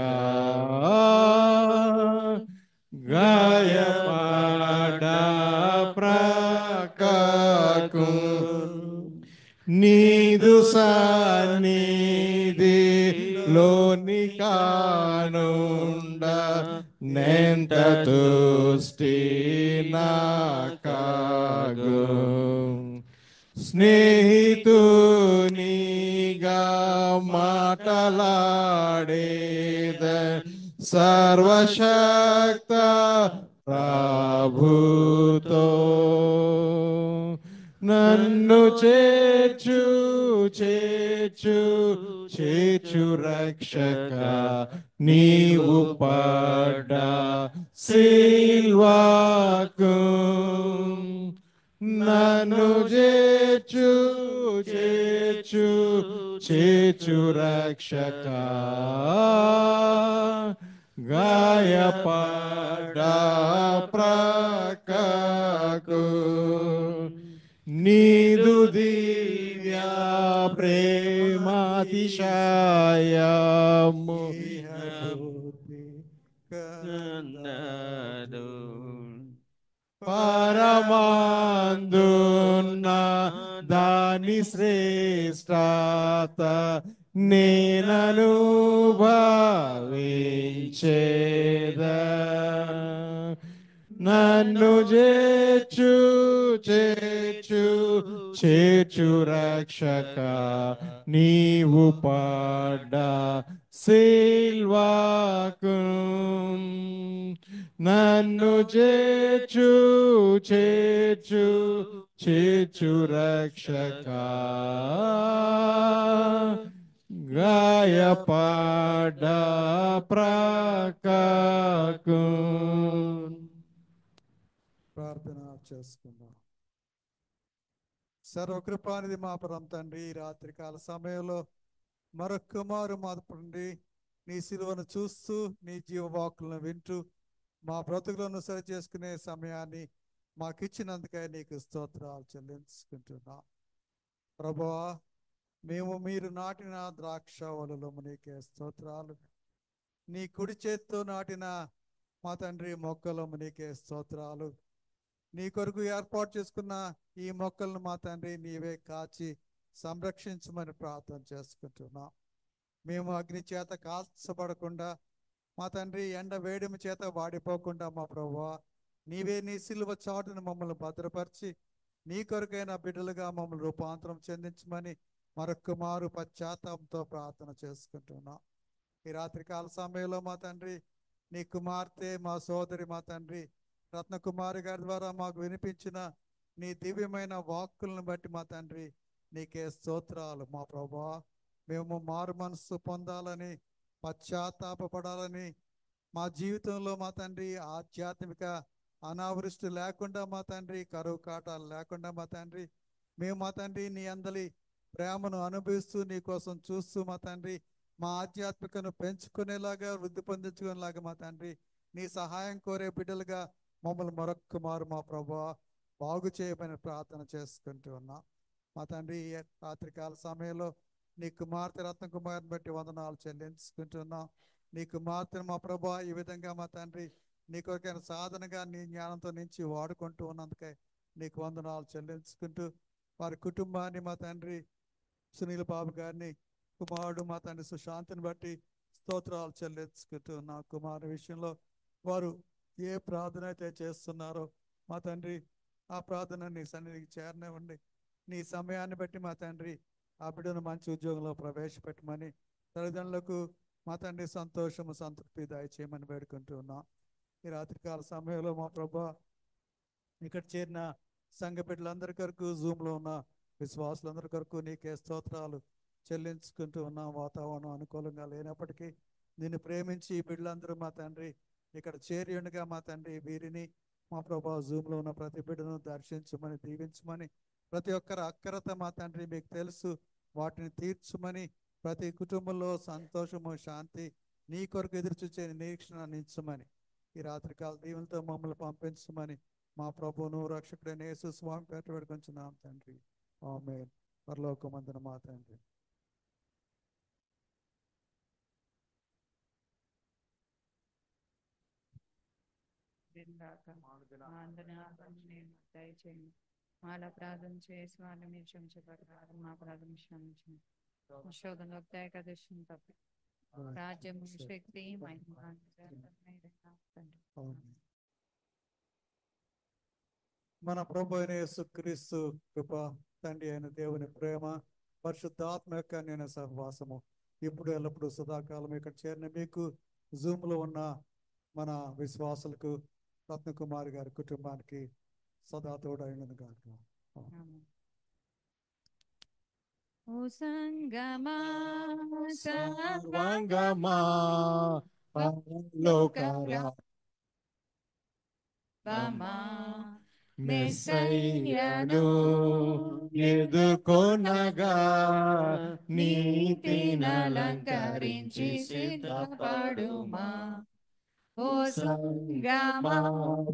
గాయపడ ప్రకకు, నీదు సన్నిధి లోని కానుండ నెంత తుష్టి నాకాగు, స్నేహితునిగా మాటలాడేద సర్వశక్త ప్రభుతో, నన్ను చేర్చు రక్షక, నీవు పడ సిల్వకు, నన్ను చేర్చు రక్షక, గాయపడ ప్రకకు, నీదు దివ్యా ప్రేమాతిశయము పరమాందున్న దాని శ్రేష్టత నేననుభవించేద, నన్ను చేర్చు చేర్చు చేర్చు రక్షక నీవు పడ్డ సిల్వాకు నన్ను చేర్చు చేర్చు చేర్చు రక్షక గాయపడ్డ ప్రక్కకు. ప్రార్థన చేసుకుందాం. సర్వకృపానిధి మా పరమ తండ్రి, ఈ రాత్రికాల సమయంలో మరొక మారు మాపండి నీ సిలువను చూస్తూ నీ జీవవాకులను వింటూ మా బ్రతుకులను సరి చేసుకునే సమయాన్ని మాకిచ్చినందుకే నీకు స్తోత్రాలు చెల్లించుకుంటున్నాం. ప్రభువా, మేము మీరు నాటిన ద్రాక్షవలము నీకే స్తోత్రాలు. నీ కుడి చేత్తో నాటిన మా తండ్రి మొక్కలము నీకే స్తోత్రాలు. నీ కొరకు ఏర్పాటు చేసుకున్న ఈ మొక్కలను మా తండ్రి నీవే కాచి సంరక్షించమని ప్రార్థన చేసుకుంటున్నాం. మేము అగ్ని చేత కాల్చబడకుండా మా తండ్రి ఎండ వేడిమి చేత వాడిపోకుండా మా ప్రభువా నీవే నీ సిలువ చాటును మమ్మల్ని భద్రపరిచి నీ కొరకైన బిడ్డలుగా మమ్మల్ని రూపాంతరం చెందించమని మరొక మారు పశ్చాత్తాపంతో ప్రార్థన చేసుకుంటున్నాం. ఈ రాత్రికాల సమయంలో మా తండ్రి నీ కుమార్తె మా సోదరి మా తండ్రి రత్నకుమారి గారి ద్వారా మాకు వినిపించిన నీ దివ్యమైన వాక్కులను బట్టి మా తండ్రి నీకే స్తోత్రాలు. మా ప్రభువా, మేము మారు మనస్సు పొందాలని పశ్చాత్తాపడాలని మా జీవితంలో మా తండ్రి ఆధ్యాత్మిక అనావృష్టి లేకుండా మా తండ్రి కరువు కాటాలు లేకుండా మా తండ్రి మేము మా తండ్రి నీ అందలి ప్రేమను అనుభవిస్తూ నీ కోసం చూస్తూ మా తండ్రి మా ఆధ్యాత్మికను పెంచుకునేలాగా వృద్ధి పొందించుకునేలాగా మా తండ్రి నీ సహాయం కోరే బిడ్డలుగా మమ్మల్ని మరొక్క మారు మా ప్రభువా బాగు చేయమని ప్రార్థన చేసుకుంటూ ఉన్నాం. మా తండ్రి రాత్రికాల సమయంలో నీ కుమార్తె రత్నకుమారిని బట్టి వందనాలు చెల్లించుకుంటున్నాం. నీ కుమార్తెను మా ప్రభువా ఈ విధంగా మా తండ్రి నీ కొరకైన సాధనగా నీ జ్ఞానంతో నుంచి వాడుకుంటూ ఉన్నందుకే నీకు వందనాలు చెల్లించుకుంటూ వారి కుటుంబాన్ని మా తండ్రి సునీల్ బాబు గారిని కుమారుడు మా తండ్రి సుశాంతిని బట్టి స్తోత్రాలు చెల్లించుకుంటూ నా కుమారుని విషయంలో వారు ఏ ప్రార్థన అయితే చేస్తున్నారో మా తండ్రి ఆ ప్రార్థన నీ సన్నిధికి చేరనివ్వండి. నీ సమయాన్ని బట్టి మా తండ్రి ఆ బిడ్డను మంచి ఉద్యోగంలో ప్రవేశపెట్టమని తల్లిదండ్రులకు మా తండ్రి సంతోషము సంతృప్తి దయచేయమని వేడుకుంటూ ఉన్నాం. ఈ రాత్రికాల సమయంలో మా ప్రభువా ఇక్కడ చేరిన సంఘ బిడ్డలందరి కొరకు జూమ్లో ఉన్న విశ్వాసులందరి కొరకు నీకే స్తోత్రాలు చెల్లించుకుంటూ ఉన్నాం. వాతావరణం అనుకూలంగా లేనప్పటికీ నిన్ను ప్రేమించి ఈ బిడ్డలందరూ మా తండ్రి ఇక్కడ చేరి ఉండగా మా తండ్రి వీరిని మా ప్రభా జూమ్లో ఉన్న ప్రతి బిడ్డను దర్శించమని దీవించమని ప్రతి ఒక్కరి అక్కరత మా తండ్రి మీకు తెలుసు వాటిని తీర్చమని ప్రతి కుటుంబంలో సంతోషము శాంతి నీ కొరకు ఎదురు చూచే నిరీక్షణ నించమని ఈ రాత్రికాల దీవులతో మమ్మల్ని పంపించమని మా ప్రభువును రక్షకుడైన యేసు స్వామి పేట వేడుకొంచున్నాం తండ్రి. ఆమేన్. పరలోకమందున మా తండ్రి దయచేయండి. మాల ప్రార్థన చేసి వాళ్ళు మీరు క్షమించబడతారు. మా ప్రార్థన క్షమించండి. శోధనలో ఏకాదశిని తప్పి రాజ్యము శక్తి మహిమ మన ప్రభు అయిన యేసుక్రీస్తు కృప తండ్రి అయిన దేవుని ప్రేమ పరిశుద్ధాత్మ యొక్క నేను సహవాసము ఇప్పుడు ఎల్లప్పుడూ సదాకాలం ఇక్కడ చేరిన మీకు జూమ్లో ఉన్న మన విశ్వాసులకు రత్నకుమారి గారి కుటుంబానికి సదా తోడైనను గాక. ఓ సంగమా సర్వాంగమా పరలోకరా మెస్సయ్యను ఎదుకొనగా నీతినలంకరించి సిద్ధపడుమా. ఓ సంగమా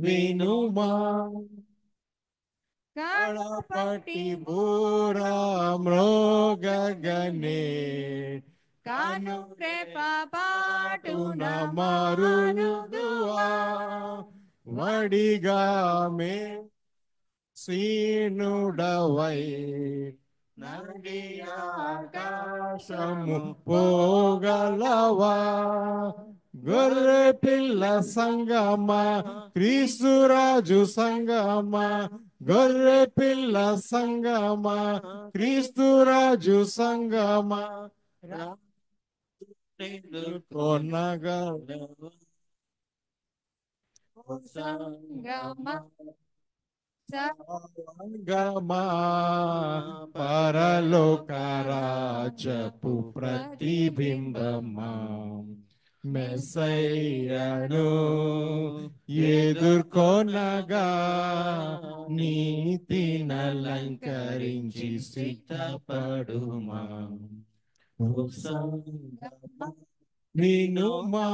వినుమా కడపటి బూరా మ్రోగగనే కాను పాటున మారునుదువా వడిగా మే సీనుడవై నడి ఆకాశము పోగలవా గొర్రె పిల్ల సంగమా క్రీస్తు రాజు సంగమా గొర్రె పిల్ల సంగమా క్రీస్తు రాజు సంగమా కొనగా సంగమా పరలోక రాజపు ప్రతిబింబమా మెస్సయ్యను ఎదుర్కొనగా నీతినలంకరించి సిద్ధపడుమా వినుమా